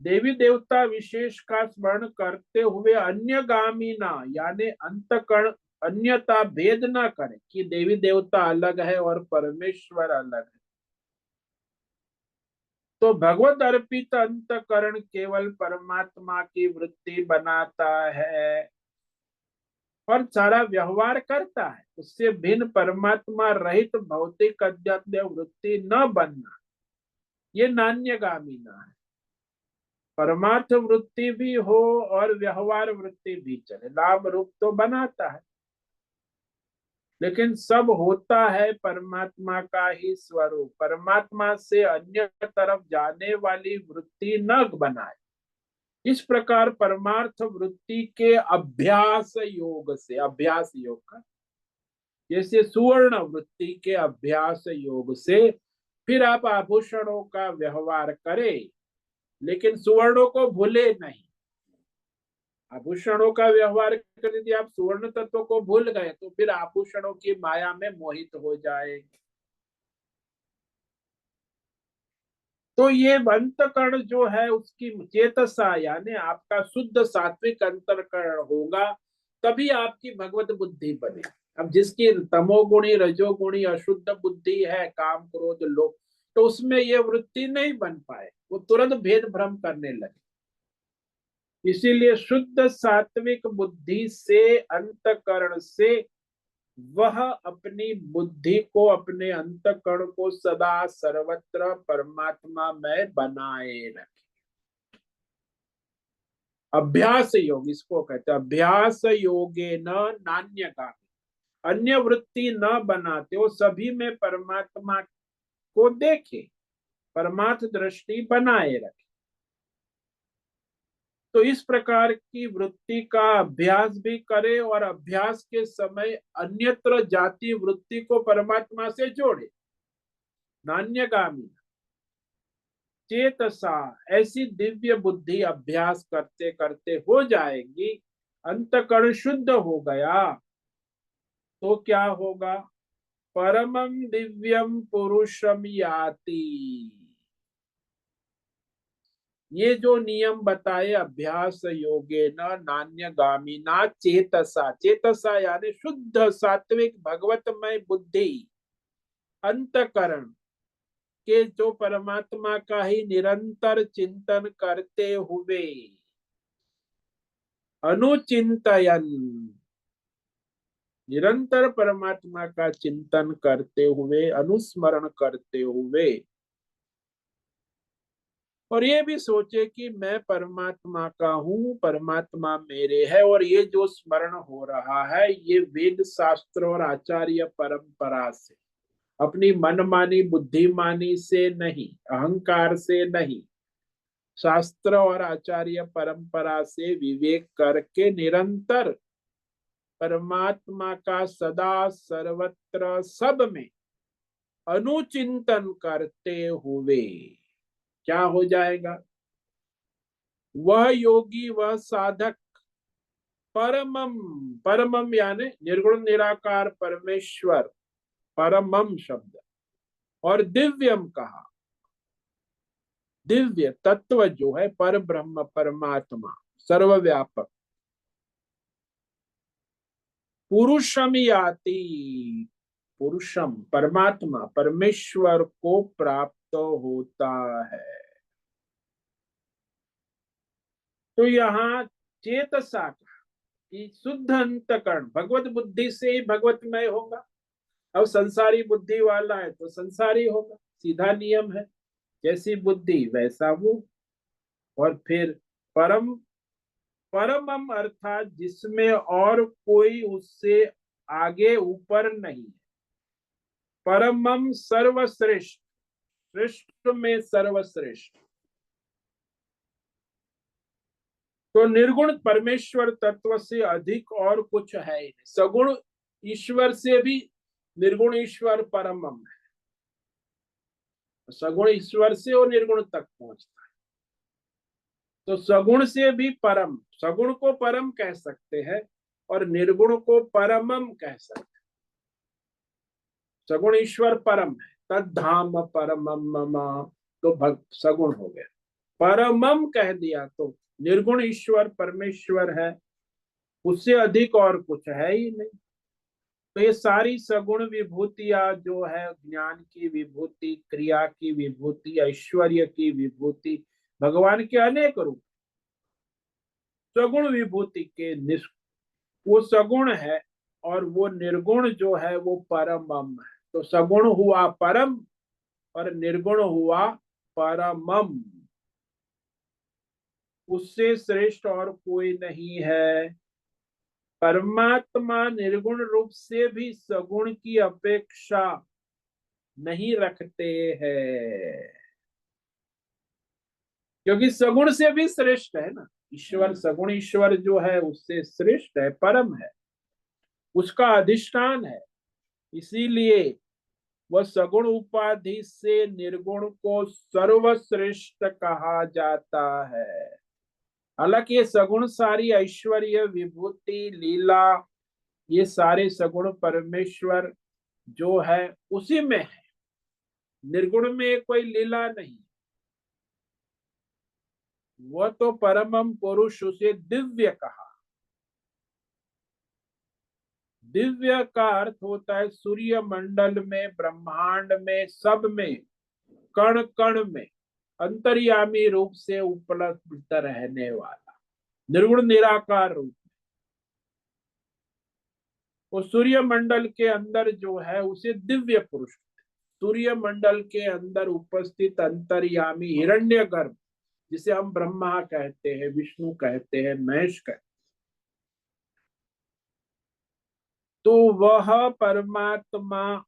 देवी देवता विशेष का स्मरण करते हुए अन्य गामीना यानी अंतकरण अन्यता भेद ना करें कि देवी देवता अलग है और परमेश्वर अलग है। तो भगवत अर्पित अंतकरण केवल परमात्मा की वृत्ति बनाता है और सारा व्यवहार करता है। उससे भिन्न परमात्मा रहित भौतिक अध्यात्म वृत्ति न बनना, ये नान्यगामीना है। परमार्थ वृत्ति भी हो और व्यवहार वृत्ति भी चले, नाम रूप तो बनाता है, लेकिन सब होता है परमात्मा का ही स्वरूप। परमात्मा से अन्य तरफ जाने वाली वृत्ति न बनाए। इस प्रकार परमार्थ वृत्ति के अभ्यास योग से, अभ्यास योग का जैसे सुवर्ण वृत्ति के अभ्यास योग से फिर आप आभूषणों का व्यवहार करें, लेकिन सुवर्णों को भूले नहीं। आभूषणों का व्यवहार कर, यदि आप सुवर्ण तत्व को भूल गए तो फिर आभूषणों की माया में मोहित हो जाएंगे। तो ये अंतकरण जो है उसकी चेतसा यानी आपका शुद्ध सात्विक अंतकरण होगा, तभी आपकी भगवत बुद्धि बने। अब जिसकी तमोगुणी रजोगुणी अशुद्ध बुद्धि है, काम क्रोध लोभ, तो उसमें ये वृत्ति नहीं बन पाए, वो तुरंत भेद भ्रम करने लगे। इसीलिए शुद्ध सात्विक बुद्धि से, अंतकरण से वह अपनी बुद्धि को, अपने अंतकरण को सदा सर्वत्र परमात्मा में बनाए रखे। अभ्यास योग इसको कहते हैं, अभ्यास योगे न नान्य का, अन्य वृत्ति न बनाते हो, सभी में परमात्मा को देखे, परमार्थ दृष्टि बनाए रखे। तो इस प्रकार की वृत्ति का अभ्यास भी करे और अभ्यास के समय अन्यत्र जाति वृत्ति को परमात्मा से जोड़े। नान्यगामी चेतसा, ऐसी दिव्य बुद्धि अभ्यास करते करते हो जाएगी। अंतकरण शुद्ध हो गया तो क्या होगा? परमं दिव्यम पुरुषम याति। ये जो नियम बताए अभ्यास योगे न नान्यगामी ना चेतसा, चेतसा यानी शुद्ध सात्विक भगवतमय बुद्धि, अंतकरण कि जो परमात्मा का ही निरंतर चिंतन करते हुए अनुचिंतयन, निरंतर परमात्मा का चिंतन करते हुए, अनुस्मरण करते हुए, और ये भी सोचे कि मैं परमात्मा का हूँ, परमात्मा मेरे है, और ये जो स्मरण हो रहा है ये वेद शास्त्र और आचार्य परंपरा से, अपनी मनमानी बुद्धिमानी से नहीं, अहंकार से नहीं, शास्त्र और आचार्य परंपरा से विवेक करके निरंतर परमात्मा का सदा सर्वत्र सब में अनुचिंतन करते हुए क्या हो जाएगा? वह योगी, वह साधक परमम, परमम यानी निर्गुण निराकार परमेश्वर, परमम शब्द, और दिव्यम कहा, दिव्य तत्व जो है पर ब्रह्म परमात्मा सर्वव्यापक, पुरुषम याति, पुरुषम परमात्मा परमेश्वर को प्राप्त होता है। तो यहाँ चेतसा कि शुद्ध अंतकरण भगवत बुद्धि से ही भगवतमय होगा। अब संसारी बुद्धि वाला है तो संसारी होगा, सीधा नियम है, जैसी बुद्धि वैसा वो। और फिर परम, परमम अर्थात जिसमें और कोई उससे आगे ऊपर नहीं है, परमम सर्वश्रेष्ठ, श्रेष्ठ में सर्वश्रेष्ठ। तो निर्गुण परमेश्वर तत्व से अधिक और कुछ है ही नहीं। सगुण ईश्वर से भी निर्गुण ईश्वर परमम है, सगुण ईश्वर से वो निर्गुण तक पहुंचता है। तो सगुण से भी परम, सगुण को परम कह सकते हैं और निर्गुण को परमम कह सकते हैं। सगुण ईश्वर परम है, तद्धाम परमम मम, तो सगुण हो गया। परमम कह दिया तो निर्गुण ईश्वर परमेश्वर है, उससे अधिक और कुछ है ही नहीं। तो ये सारी सगुण विभूतियां जो है, ज्ञान की विभूति, क्रिया की विभूति, ऐश्वर्य की विभूति, भगवान के अनेक रूप, सगुण विभूति के वो सगुण है, और वो निर्गुण जो है वो परमम है। तो सगुण हुआ परम और निर्गुण हुआ परमम, उससे श्रेष्ठ और कोई नहीं है। परमात्मा निर्गुण रूप से भी सगुण की अपेक्षा नहीं रखते हैं, क्योंकि सगुण से भी श्रेष्ठ है ना ईश्वर। सगुण ईश्वर जो है उससे श्रेष्ठ है, परम है, उसका अधिष्ठान है। इसीलिए वह सगुण उपाधि से निर्गुण को सर्वश्रेष्ठ कहा जाता है। हालांकि ये सगुण सारी ऐश्वर्य विभूति लीला, ये सारे सगुण परमेश्वर जो है उसी में है, निर्गुण में कोई लीला नहीं। वह तो परमम पुरुष, उसे दिव्य कहा। दिव्य का अर्थ होता है सूर्य मंडल में, ब्रह्मांड में, सब में, कण कण में अंतर्यामी रूप से उपलब्ध रहने वाला, निर्गुण निराकार रूप। वो सूर्य मंडल के अंदर जो है उसे दिव्य पुरुष, सूर्य मंडल के अंदर उपस्थित अंतर्यामी हिरण्यगर्भ, जिसे हम ब्रह्मा कहते हैं, विष्णु कहते हैं, महेश कहते हैं, तो वह परमात्मा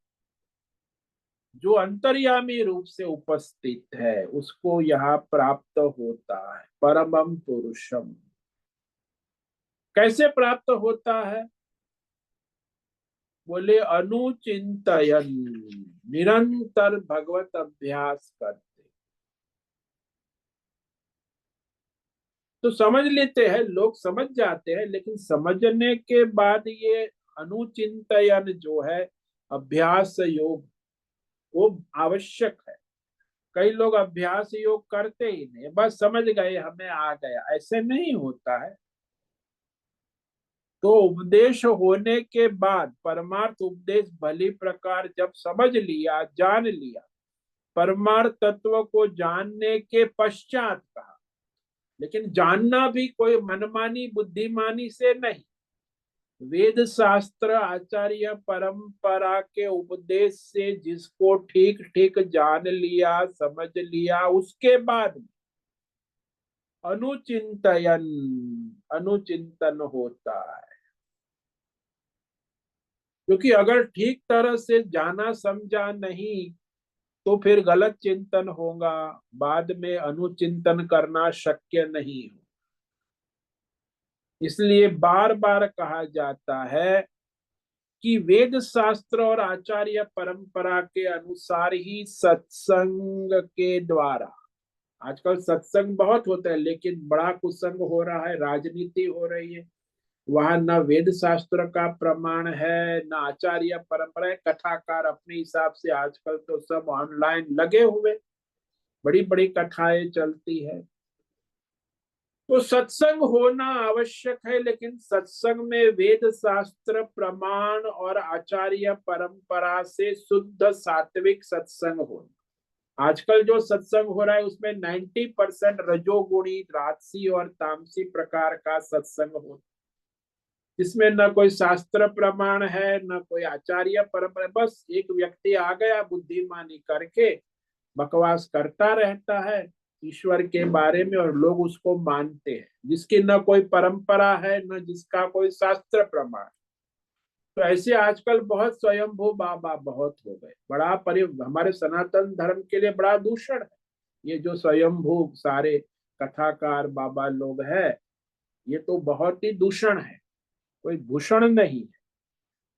जो अंतर्यामी रूप से उपस्थित है उसको यहाँ प्राप्त होता है परमम पुरुषम। कैसे प्राप्त होता है? बोले अनुचिंतयन, निरंतर भगवत अभ्यास करते। तो समझ लेते हैं लोग, समझ जाते हैं, लेकिन समझने के बाद ये अनुचिंतयन जो है, अभ्यास योग, वो आवश्यक है। कई लोग अभ्यास योग करते ही नहीं, बस समझ गए हमें आ गया, ऐसे नहीं होता है। तो उपदेश होने के बाद, परमार्थ उपदेश भली प्रकार जब समझ लिया, जान लिया, परमार्थ तत्व को जानने के पश्चात कहा, लेकिन जानना भी कोई मनमानी बुद्धिमानी से नहीं। वेद शास्त्र आचार्य परंपरा के उपदेश से जिसको ठीक ठीक जान लिया, समझ लिया, उसके बाद अनुचिंतन अनुचिंतन होता है। क्योंकि अगर ठीक तरह से जाना समझा नहीं तो फिर गलत चिंतन होगा, बाद में अनुचिंतन करना शक्य नहीं हो। इसलिए बार बार कहा जाता है कि वेद शास्त्र और आचार्य परंपरा के अनुसार ही सत्संग के द्वारा, आजकल सत्संग बहुत होता है लेकिन बड़ा कुसंग हो रहा है, राजनीति हो रही है, वहां न वेद शास्त्र का प्रमाण है न आचार्य परंपरा है। कथाकार अपने हिसाब से आजकल तो सब ऑनलाइन लगे हुए, बड़ी बड़ी कथाएं चलती है। तो सत्संग होना आवश्यक है, लेकिन सत्संग में वेद शास्त्र प्रमाण और आचार्य परंपरा से शुद्ध सात्विक सत्संग होना। आजकल जो सत्संग हो रहा है उसमें 90% रजोगुणी, राजसी और तामसी प्रकार का सत्संग होता, इसमें न कोई शास्त्र प्रमाण है न कोई आचार्य परंपरा, बस एक व्यक्ति आ गया बुद्धिमानी करके बकवास करता रहता है ईश्वर के बारे में और लोग उसको मानते हैं, जिसकी न कोई परंपरा है न जिसका कोई शास्त्र प्रमाण। तो ऐसे आजकल बहुत स्वयंभू बाबा बहुत हो गए, हमारे सनातन धर्म के लिए बड़ा दूषण है ये जो स्वयंभू सारे कथाकार बाबा लोग हैं। ये तो बहुत ही दूषण है, कोई भूषण नहीं है।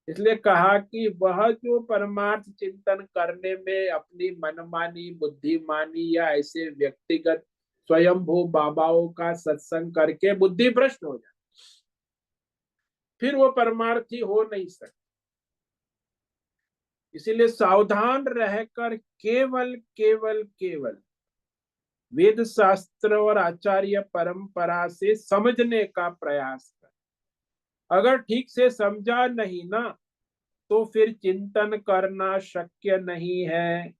इसलिए कहा कि वह जो परमार्थ चिंतन करने में अपनी मनमानी बुद्धिमानी या ऐसे व्यक्तिगत स्वयंभू बाबाओं का सत्संग करके बुद्धि भ्रष्ट हो जाए, फिर वो परमार्थी हो नहीं सकता। इसीलिए सावधान रहकर केवल केवल केवल वेद शास्त्र और आचार्य परंपरा से समझने का प्रयास कर। अगर ठीक से समझा नहीं ना तो फिर चिंतन करना शक्य नहीं है।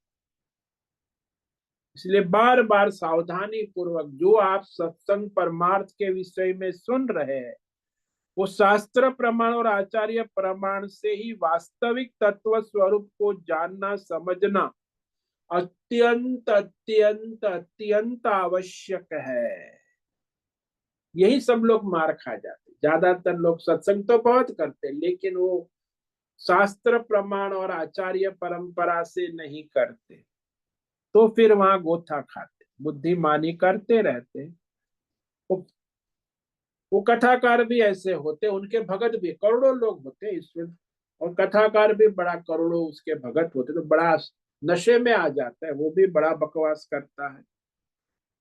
इसलिए बार बार सावधानी पूर्वक जो आप सत्संग परमार्थ के विषय में सुन रहे हैं वो शास्त्र प्रमाण और आचार्य प्रमाण से ही वास्तविक तत्व स्वरूप को जानना समझना अत्यंत अत्यंत अत्यंत आवश्यक है। यही सब लोग मार खा जाते, ज्यादातर लोग सत्संग तो बहुत करते लेकिन वो शास्त्र प्रमाण और आचार्य परंपरा से नहीं करते, तो फिर वहां गोथा खाते, बुद्धिमानी करते रहते। वो कथाकार भी ऐसे होते, उनके भगत भी करोड़ों लोग होते ईश्वर, और कथाकार भी बड़ा करोड़ों उसके भगत होते, तो बड़ा नशे में आ जाता है, वो भी बड़ा बकवास करता है।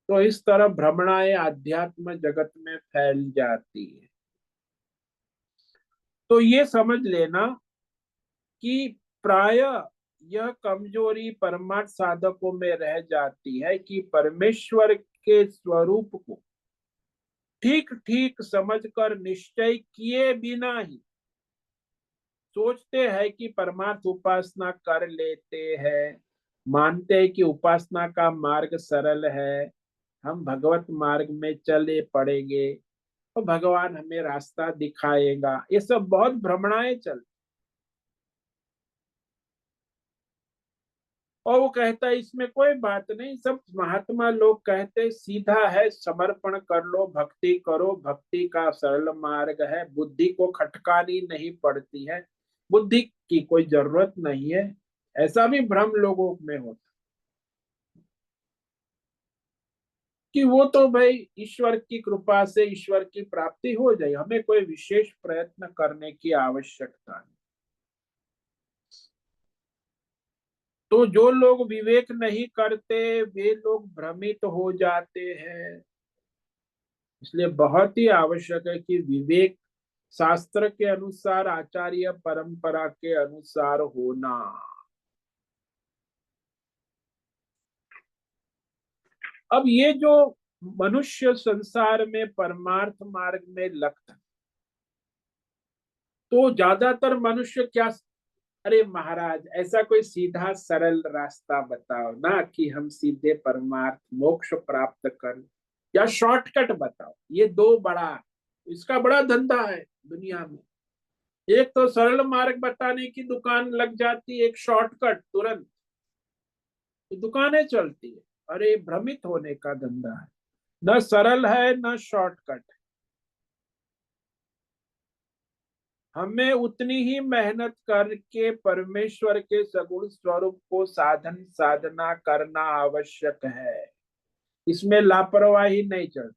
तो इस तरह भ्रमणाएं आध्यात्म जगत में फैल जाती है। तो ये समझ लेना कि प्राय यह कमजोरी परमार्थ साधकों में रह जाती है कि परमेश्वर के स्वरूप को ठीक ठीक समझकर निश्चय किए बिना ही सोचते हैं कि परमार्थ उपासना कर लेते हैं, मानते हैं कि उपासना का मार्ग सरल है, हम भगवत मार्ग में चले पड़ेंगे और भगवान हमें रास्ता दिखाएगा। ये सब बहुत भ्रमणाएं चलती। और वो कहता है इसमें कोई बात नहीं, सब महात्मा लोग कहते सीधा है, समर्पण कर लो, भक्ति करो, भक्ति का सरल मार्ग है, बुद्धि को खटकानी नहीं पड़ती है, बुद्धि की कोई जरूरत नहीं है। ऐसा भी भ्रम लोगों में होता कि वो तो भाई ईश्वर की कृपा से ईश्वर की प्राप्ति हो जाए, हमें कोई विशेष प्रयत्न करने की आवश्यकता नहीं। तो जो लोग विवेक नहीं करते वे लोग भ्रमित हो जाते हैं। इसलिए बहुत ही आवश्यक है कि विवेक शास्त्र के अनुसार, आचार्य परंपरा के अनुसार होना। अब ये जो मनुष्य संसार में परमार्थ मार्ग में लगता, तो ज्यादातर मनुष्य क्या अरे महाराज, ऐसा कोई सीधा सरल रास्ता बताओ ना कि हम सीधे परमार्थ मोक्ष प्राप्त कर, या शॉर्टकट बताओ। ये दो बड़ा, इसका बड़ा धंधा है दुनिया में। एक तो सरल मार्ग बताने की दुकान लग जाती है, एक शॉर्टकट तुरंत, तो दुकानें चलती है। अरे भ्रमित होने का धंधा है, न सरल है न शॉर्टकट। हमें उतनी ही मेहनत करके परमेश्वर के सगुण स्वरूप को साधन साधना करना आवश्यक है। इसमें लापरवाही नहीं चलती।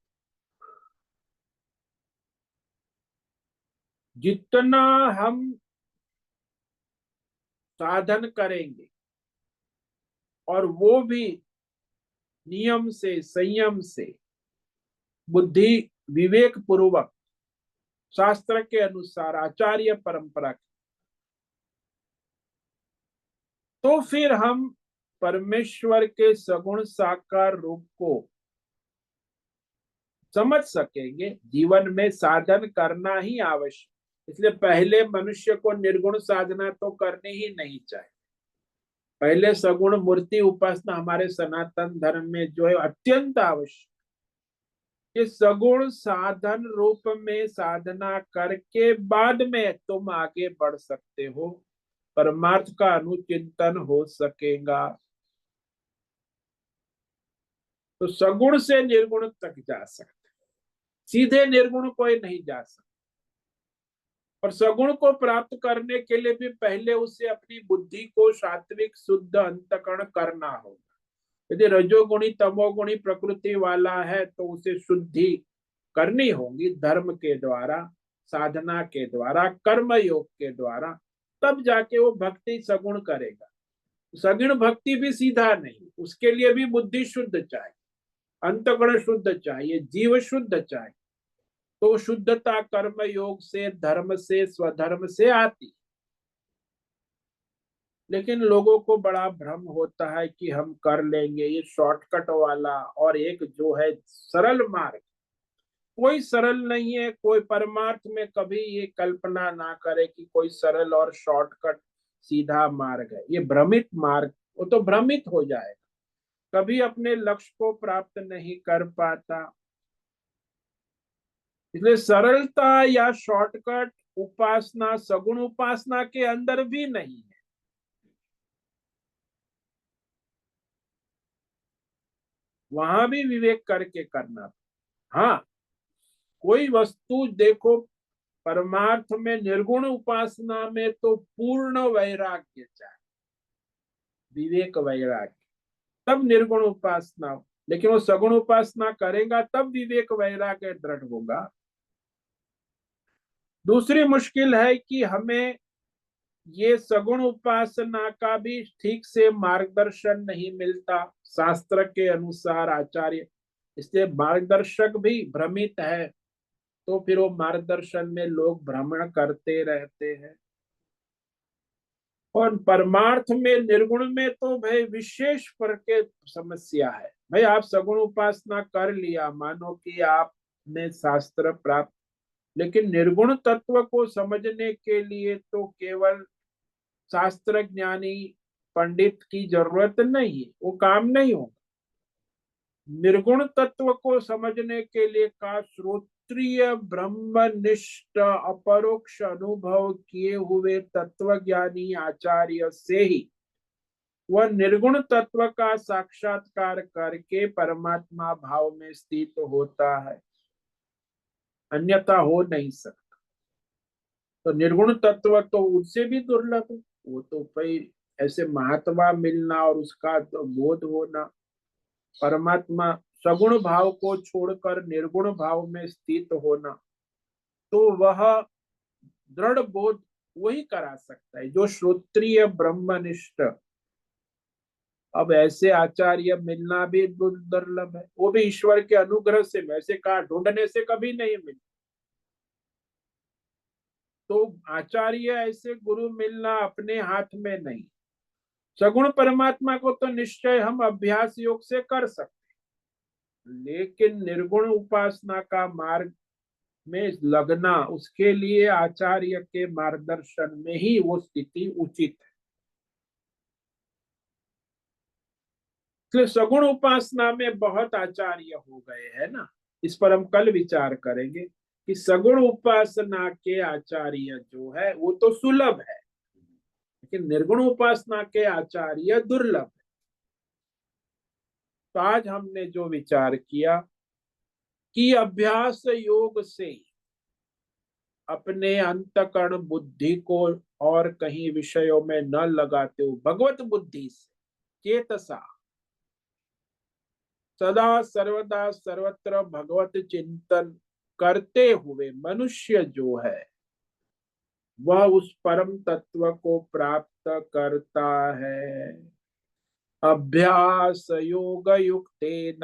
जितना हम साधन करेंगे, और वो भी नियम से संयम से, बुद्धि विवेक पूर्वक, शास्त्र के अनुसार, आचार्य परंपरा, तो फिर हम परमेश्वर के सगुण साकार रूप को समझ सकेंगे। जीवन में साधन करना ही आवश्यक, इसलिए पहले मनुष्य को निर्गुण साधना तो करनी ही नहीं चाहिए। पहले सगुण मूर्ति उपासना हमारे सनातन धर्म में जो है अत्यंत आवश्यक। कि सगुण साधन रूप में साधना करके बाद में तुम आगे बढ़ सकते हो, परमार्थ का अनुचिंतन हो सकेगा। तो सगुण से निर्गुण तक जा सकते, सीधे निर्गुण कोई नहीं जा सकता। और सगुण को प्राप्त करने के लिए भी पहले उसे अपनी बुद्धि को सात्विक शुद्ध अंतःकरण करना होगा। यदि रजोगुणी तमोगुणी प्रकृति वाला है तो उसे शुद्धि करनी होगी धर्म के द्वारा, साधना के द्वारा, कर्म योग के द्वारा। तब जाके वो भक्ति सगुण करेगा। सगुण भक्ति भी सीधा नहीं, उसके लिए भी बुद्धि शुद्ध चाहिए, अंतःकरण शुद्ध चाहिए, जीव शुद्ध चाहिए। तो शुद्धता कर्म योग से, धर्म से, स्वधर्म से आती। लेकिन लोगों को बड़ा भ्रम होता है कि हम कर लेंगे ये शॉर्टकट वाला, और एक जो है सरल मार्ग। कोई सरल नहीं है। कोई परमार्थ में कभी ये कल्पना ना करे कि कोई सरल और शॉर्टकट सीधा मार्ग है। ये भ्रमित मार्ग, वो तो भ्रमित हो जाएगा, कभी अपने लक्ष्य को प्राप्त नहीं कर पाता। इसलिए सरलता या शॉर्टकट उपासना सगुण उपासना के अंदर भी नहीं है। वहां भी विवेक करके करना। हाँ, कोई वस्तु देखो, परमार्थ में निर्गुण उपासना में तो पूर्ण वैराग्य चाहिए, विवेक वैराग्य, तब निर्गुण उपासना हो। लेकिन वो सगुण उपासना करेगा तब विवेक वैराग्य दृढ़ होगा। दूसरी मुश्किल है कि हमें ये सगुण उपासना का भी ठीक से मार्गदर्शन नहीं मिलता शास्त्र के अनुसार, आचार्य। इसलिए मार्गदर्शक भी भ्रमित है, तो फिर वो मार्गदर्शन में लोग भ्रमण करते रहते हैं। और परमार्थ में निर्गुण में तो भाई विशेष करके समस्या है। भाई आप सगुण उपासना कर लिया, मानो कि आपने शास्त्र प्राप्त, लेकिन निर्गुण तत्व को समझने के लिए तो केवल शास्त्र ज्ञानी पंडित की जरूरत नहीं है, वो काम नहीं होगा। निर्गुण तत्व को समझने के लिए का श्रोत्रिय ब्रह्मनिष्ठ अपरोक्ष अनुभव किए हुए तत्वज्ञानी आचार्य से ही वह निर्गुण तत्व का साक्षात्कार करके परमात्मा भाव में स्थित होता है, अन्यथा हो नहीं सकता। तो निर्गुण तत्व तो उससे भी दुर्लभ है। वो तो भाई ऐसे महात्मा मिलना और उसका तो बोध होना, परमात्मा सगुण भाव को छोड़कर निर्गुण भाव में स्थित होना, तो वह दृढ़ बोध वही करा सकता है जो श्रोत्रिय ब्रह्मनिष्ठ। अब ऐसे आचार्य मिलना भी दुर्लभ है, वो भी ईश्वर के अनुग्रह से, वैसे कहा ढूंढने से कभी नहीं मिले। तो आचार्य ऐसे गुरु मिलना अपने हाथ में नहीं। सगुण परमात्मा को तो निश्चय हम अभ्यास योग से कर सकते, लेकिन निर्गुण उपासना का मार्ग में लगना, उसके लिए आचार्य के मार्गदर्शन में ही वो स्थिति उचित है। इसलिए सगुण उपासना में बहुत आचार्य हो गए हैं ना, इस पर हम कल विचार करेंगे कि सगुण उपासना के आचार्य जो है वो तो सुलभ है, लेकिन निर्गुण उपासना के आचार्य दुर्लभ है। तो आज हमने जो विचार किया कि अभ्यास योग से अपने अंतकरण बुद्धि को और कहीं विषयों में न लगाते हो, भगवत बुद्धि से चेतसा सदा सर्वदा सर्वत्र भगवत चिंतन करते हुए मनुष्य जो है वह उस परम तत्व को प्राप्त करता है। अभ्यास योग युक्तेन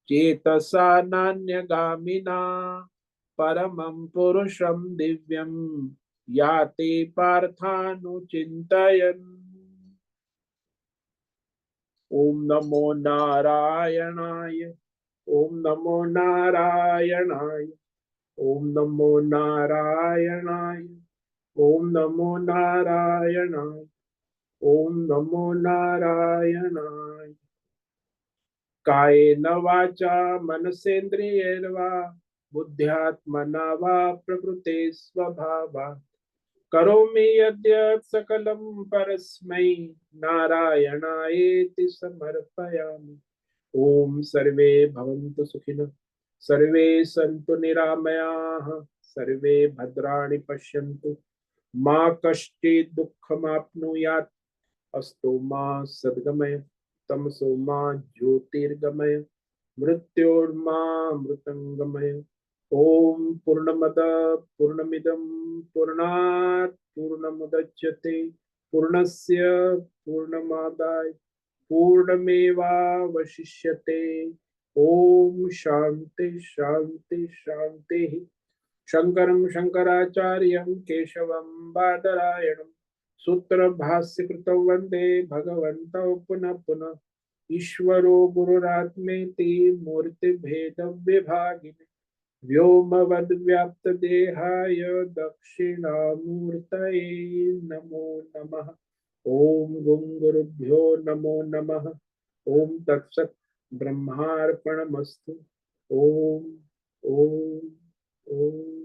चेतसा नान्यगामिना परमं पुरुषं दिव्यं याति पार्थानुचिन्तयन्। ओम नमो नारायणाय। ओम नमो नारायणाय। ओम नमो नारायणाय। ओम नमो नारायणाय। ओम नमो नारायणाय। कायेन वाचा मनसेन्द्रियैर्वा बुद्ध्यात्मना वा प्रकृते स्वभावात् करोमि यद्यत् सकलं परस्मै नारायणायेति समर्पयामि। ओम सर्वे भवन्तु सुखिनः, सर्वे सन्तु निरामयाः, सर्वे भद्राणि पश्यन्तु, मा कश्चित् दुःखमाप्नुयात्। अस्तु मा सद्गमय, तमसो मा ज्योतिर्गमय, मृत्योर्मा मृतंगमय। ओम पूर्णमद पूर्णमिदं पूर्णात् पूर्णमुदच्यते पूर्णस्य पूर्णमादाय पूर्णमेवावशिष्यते। ओम शांति शांति शांति। शंकरं शंकराचार्यं केशवं बादरायणं सूत्र भाष्य कृतौ वंदे भगवन्तौ पुनः पुनः। ईश्वरो गुरुरात्मेति मूर्ति भेद विभागिने व्योमवद्व्याप्तदेहाय दक्षिणामूर्तये नमो नमः। ओम गुं गुरुभ्यो नमो नमः। ओम तत्सत् ब्रह्मार्पणमस्तु। ओम ओम ओम।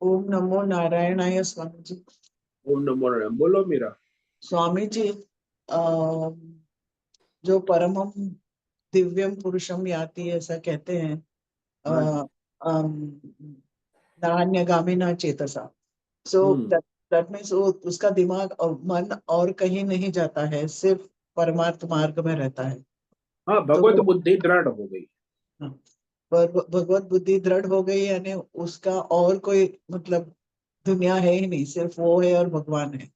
ओम नमो नारायणाय स्वामी जी। ओम नमो नारायण। बोलो मीरा। स्वामी जी, जो परमम दिव्यम पुरुषम याति ऐसा कहते हैं, हाँ जी। नान्यगामी न चेतसा। सो हम्म। दैट मीन्स उसका दिमाग और मन और कहीं नहीं जाता है, सिर्फ परमार्थ मार्ग में रहता है। हाँ, तो भगवत बुद्धि दृढ़ हो गई। हाँ, भगवत बुद्धि दृढ़ हो गई, यानी उसका और कोई मतलब दुनिया है ही नहीं, सिर्फ वो है और भगवान है।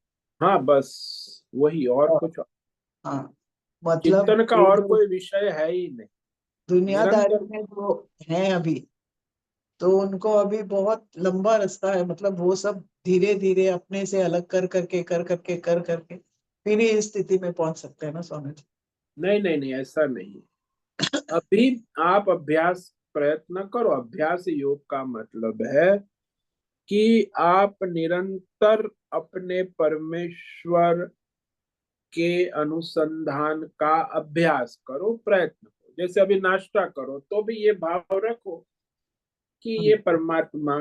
हाँ, बस वही, और और कुछ हाँ, मतलब चिंतन का ये और जो कोई विषय है ही नहीं। दुनियादारी निरंतर। में जो है अभी, तो उनको अभी बहुत लंबा रास्ता है। मतलब वो सब धीरे धीरे अपने से अलग कर करके फिर ही इस स्थिति में पहुंच सकते हैं ना स्वामी जी। नहीं नहीं नहीं, ऐसा नहीं। अभी आप अभ्यास प्रयत्न करो। अभ्यास योग का मतलब है कि आप निरंतर अपने परमेश्वर के अनुसंधान का अभ्यास करो, प्रयत्न करो। जैसे अभी नाश्ता करो तो भी ये भाव रखो कि ये परमात्मा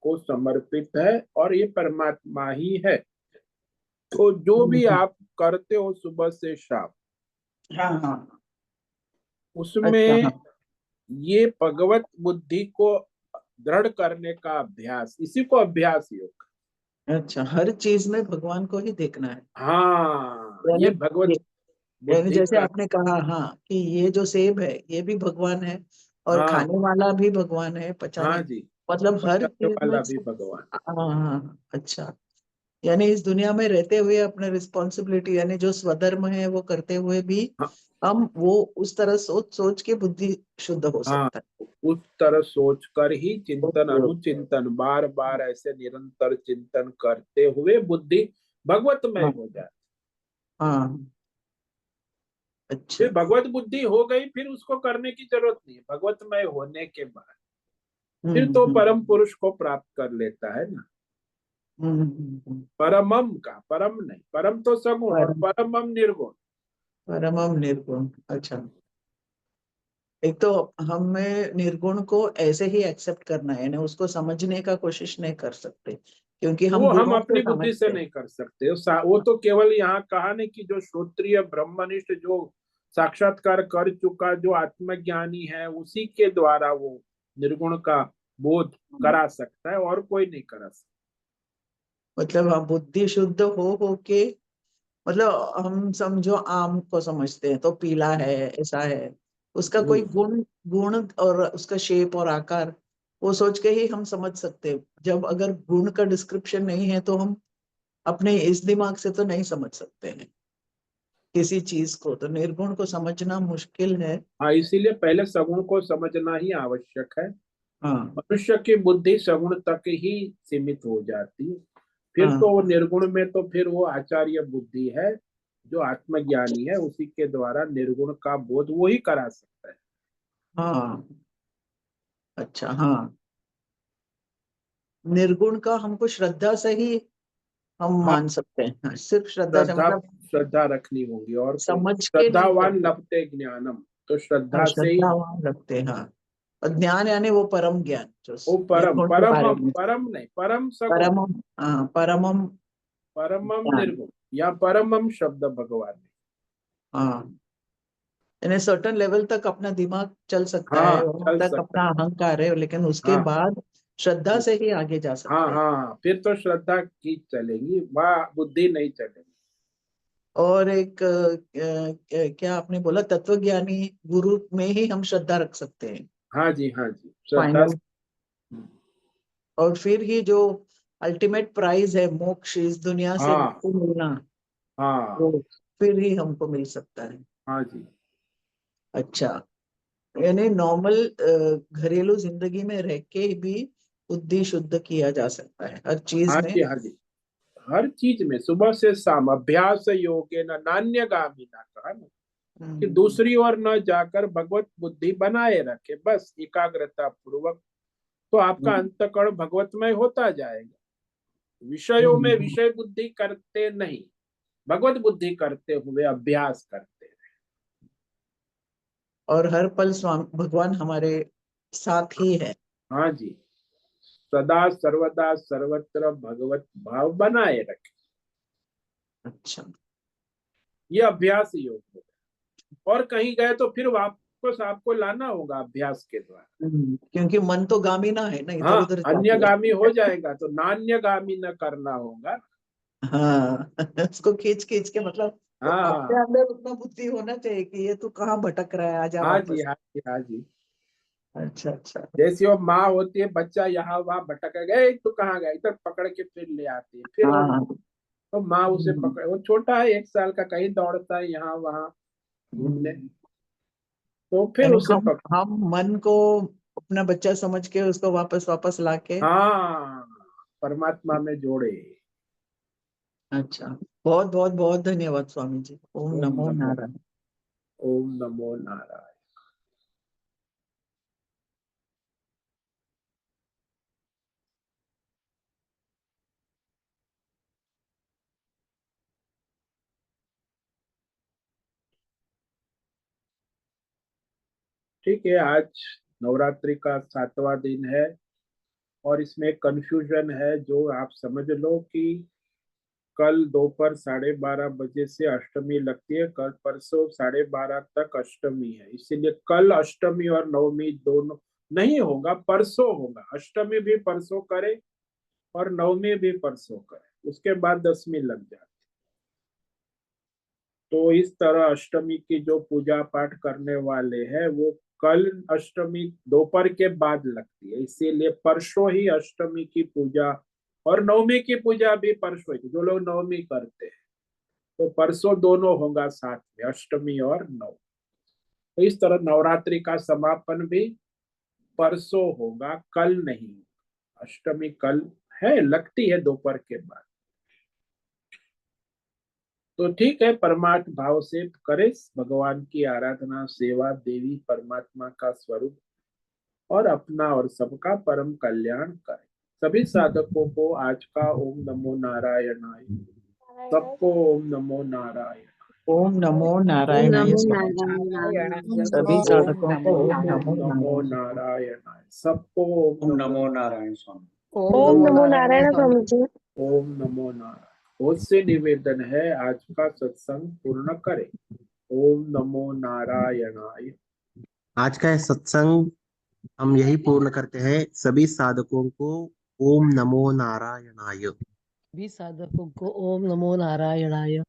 को समर्पित है और ये परमात्मा ही है। तो जो भी हम्म। आप करते हो सुबह से शाम, हाँ हाँ। अच्छा उसमें हाँ। ये भगवत बुद्धि को दृढ़ करने का अभ्यास, इसी को अभ्यास योग। अच्छा, हर चीज में भगवान को ही देखना है। हाँ, यानी ये भगवत यानी बुद्धि जैसे का। आपने कहा, हाँ, कि ये जो सेब है ये भी भगवान है, और हाँ खाने वाला भी भगवान है, पचाने, हाँ जी, मतलब हर पचाने चीज में वाला भी भगवान। हाँ हाँ हाँ, अच्छा। यानी इस दुनिया में रहते हुए अपने रिस्पॉन्सिबिलिटी, यानी जो स्वधर्म है वो करते हुए भी हाँ हम वो उस तरह सोच सोच के बुद्धि शुद्ध हो हाँ, सकता उस तरह सोच कर ही चिंतन है। अनुचिंतन बार बार ऐसे निरंतर चिंतन करते हुए बुद्धि भगवतमय हाँ हो जाए। हाँ, अच्छा। फिर भगवत बुद्धि हो गई, फिर उसको करने की जरूरत नहीं है। भगवतमय होने के बाद फिर तो हम्म। परम पुरुष को प्राप्त कर लेता है ना। हम्म। परमम का परम नहीं, परम तो सगुण और परम परमम निर्गुण। परमम निर्गुण, अच्छा। एक तो हमें निर्गुण को ऐसे ही एक्सेप्ट करना है, यानी उसको समझने का कोशिश नहीं कर सकते, क्योंकि हम वो हम गुणों से अपनी बुद्धि से समझते हैं। नहीं कर सकते। वो तो केवल यहाँ कहा नहीं कि जो श्रोत्रिय ब्रह्मनिष्ठ जो साक्षात्कार कर चुका, जो आत्मज्ञानी है, उसी के द्वारा वो निर्गुण का बोध करा सकता है, और कोई नहीं करा सकता। मतलब हम बुद्धि शुद्ध हो के, मतलब हम समझो आम को समझते हैं तो पीला है, ऐसा है, उसका कोई हम्म। गुण गुण और उसका शेप और आकार वो सोच के ही हम समझ सकते हैं। जब अगर गुण का डिस्क्रिप्शन नहीं है तो हम अपने इस दिमाग से तो नहीं समझ सकते हैं किसी चीज को, तो निर्गुण को समझना मुश्किल है। हाँ, इसीलिए पहले सगुण को समझना ही आवश्यक है। हाँ मनुष्य की बुद्धि सगुण तक ही सीमित हो जाती है। फिर तो हाँ वो निर्गुण में तो फिर वो आचार्य बुद्धि है, जो आत्मज्ञानी है, उसी के द्वारा निर्गुण का बोध वो ही करा सकता है। हाँ, अच्छा, हाँ। निर्गुण का हमको श्रद्धा से ही हम हाँ, मान सकते हैं, हाँ, सिर्फ श्रद्धा से, श्रद्धा, मतलब श्रद्धा रखनी होगी, और कोई समझ के नहीं श्रद्धावान करते। लभते ज्ञानम, तो हाँ, श्रद्धा से ही। श्रद्धा वहां रखते हैं, हाँ। और ज्ञान यानी वो परम ज्ञान जो वो परम निर्गुण के परम बारे में, परम नहीं, परम सगुण, परमम, हाँ, परमम परमम ज्ञान, निर्गुण, या परमम शब्द भगवान ने। हाँ। यानी सर्टन लेवल तक अपना दिमाग चल सकता है, हाँ, वहां चल तक सकता अपना अहंकार है, लेकिन है। उसके हाँ बाद श्रद्धा से ही आगे जा हाँ सकते हैं। हाँ, फिर तो श्रद्धा की चलेगी, वह बुद्धि नहीं चलेगी। और एक क्या आपने बोला, तत्वज्ञानी गुरु में ही हम श्रद्धा रख सकते हैं, हाँ जी, हाँ जी, श्रद्धा फाइनल। और फिर ही जो अल्टीमेट प्राइज है मोक्ष, इस दुनिया से हाँ मुक्ति मिलना, हाँ वो फिर ही हमको मिल सकता है। हाँ जी, अच्छा, यानी नॉर्मल घरेलू जिंदगी में रह के भी बुद्धि शुद्ध किया जा सकता है हर चीज हाँ में। जी, हाँ जी। हर चीज में सुबह से शाम अभ्यास योगे न नान्यगामी ना कहा ना, कि हम्म, दूसरी ओर न जाकर भगवत बुद्धि बनाए रखे, बस एकाग्रता पूर्वक, तो आपका हम्म, अंतःकरण भगवतमय होता जाएगा। विषयों में हम्म। विषय बुद्धि करते नहीं, भगवत बुद्धि करते हुए अभ्यास करते हैं। और हर पल स्वामी भगवान हमारे साथ ही है। हाँ जी, सदा सर्वदा सर्वत्र भगवत भाव बनाए रखे, अच्छा। ये अभ्यास योग होगा। और कहीं गए तो फिर वापस आपको लाना होगा अभ्यास के द्वारा। क्योंकि मन तो गामीना है ना, इधर हाँ, उधर जाती अन्यगामी हो है। जाएगा, तो नान्यगामी न करना होगा। हाँ उसको खींच खींच के, मतलब वो अपने हाँ अंदर उतना बुद्धि होना चाहिए कि ये तू कहाँ भटक रहा है, आजा हाँ जी, वापस। हाँ जी, हाँ जी। अच्छा अच्छा। जैसी वो माँ होती है, बच्चा यहाँ वहां भटक गए, तू कहाँ गया, इधर पकड़ के फिर ले आती है, फिर वो, हाँ। तो माँ उसे हम्म, पकड़, वो छोटा है 1 साल का, कहीं दौड़ता है यहाँ वहां घूमने, हम्म। तो फिर यानी उसे पकड़। हम मन को अपना बच्चा समझ के उसको वापस वापस लाके। हाँ, परमात्मा में जोड़े। अच्छा, बहुत बहुत बहुत धन्यवाद स्वामी जी। ओम ओम नमो नमो, नारायण। ओम नमो नारायण। ठीक है, आज नवरात्रि का 7वां दिन है, और इसमें कंफ्यूजन है, जो आप समझ लो कि कल दोपहर 12:30 बजे से अष्टमी लगती है, कल परसों 12:30 तक अष्टमी है, इसीलिए कल अष्टमी और नवमी दोनों नहीं होगा, परसों होगा। अष्टमी भी परसों करे और नवमी भी परसों करे, उसके बाद दसवीं लग जाती। तो इस तरह अष्टमी की जो पूजा पाठ करने वाले हैं वो कल अष्टमी दोपहर के बाद लगती है, इसीलिए परसों ही अष्टमी की पूजा और नवमी की पूजा भी परसों ही, जो लोग नवमी करते हैं तो परसों दोनों होगा साथ में, अष्टमी और नवमी। तो इस तरह नवरात्रि का समापन भी परसों होगा, कल नहीं। अष्टमी कल है, लगती है दोपहर के बाद। तो ठीक है, परमार्थ भाव से करे भगवान की आराधना, सेवा, देवी परमात्मा का स्वरूप, और अपना और सबका परम कल्याण करे। सभी साधकों को आज का ओम नमो नारायणाय, सबको ओम नमो नारायण, ओम नमो ओम नारायणाय नमो स्वामी जी। नारायणाय। सभी ओम साधकों को नमो ओम नमो नमो नारायण। नारायणाय, सबको ओम ओम नमो नमो नारायण स्वामी। ओम नमो नारायण स्वामी जी। ओम नमो नारायण। बहुत से निवेदन है, आज का सत्संग पूर्ण करें। ओम नमो नारायणाय। आज का सत्संग हम यही पूर्ण करते हैं। सभी साधकों को ओम नमो नारायणाय। सभी साधकों को ओम नमो नारायणाय।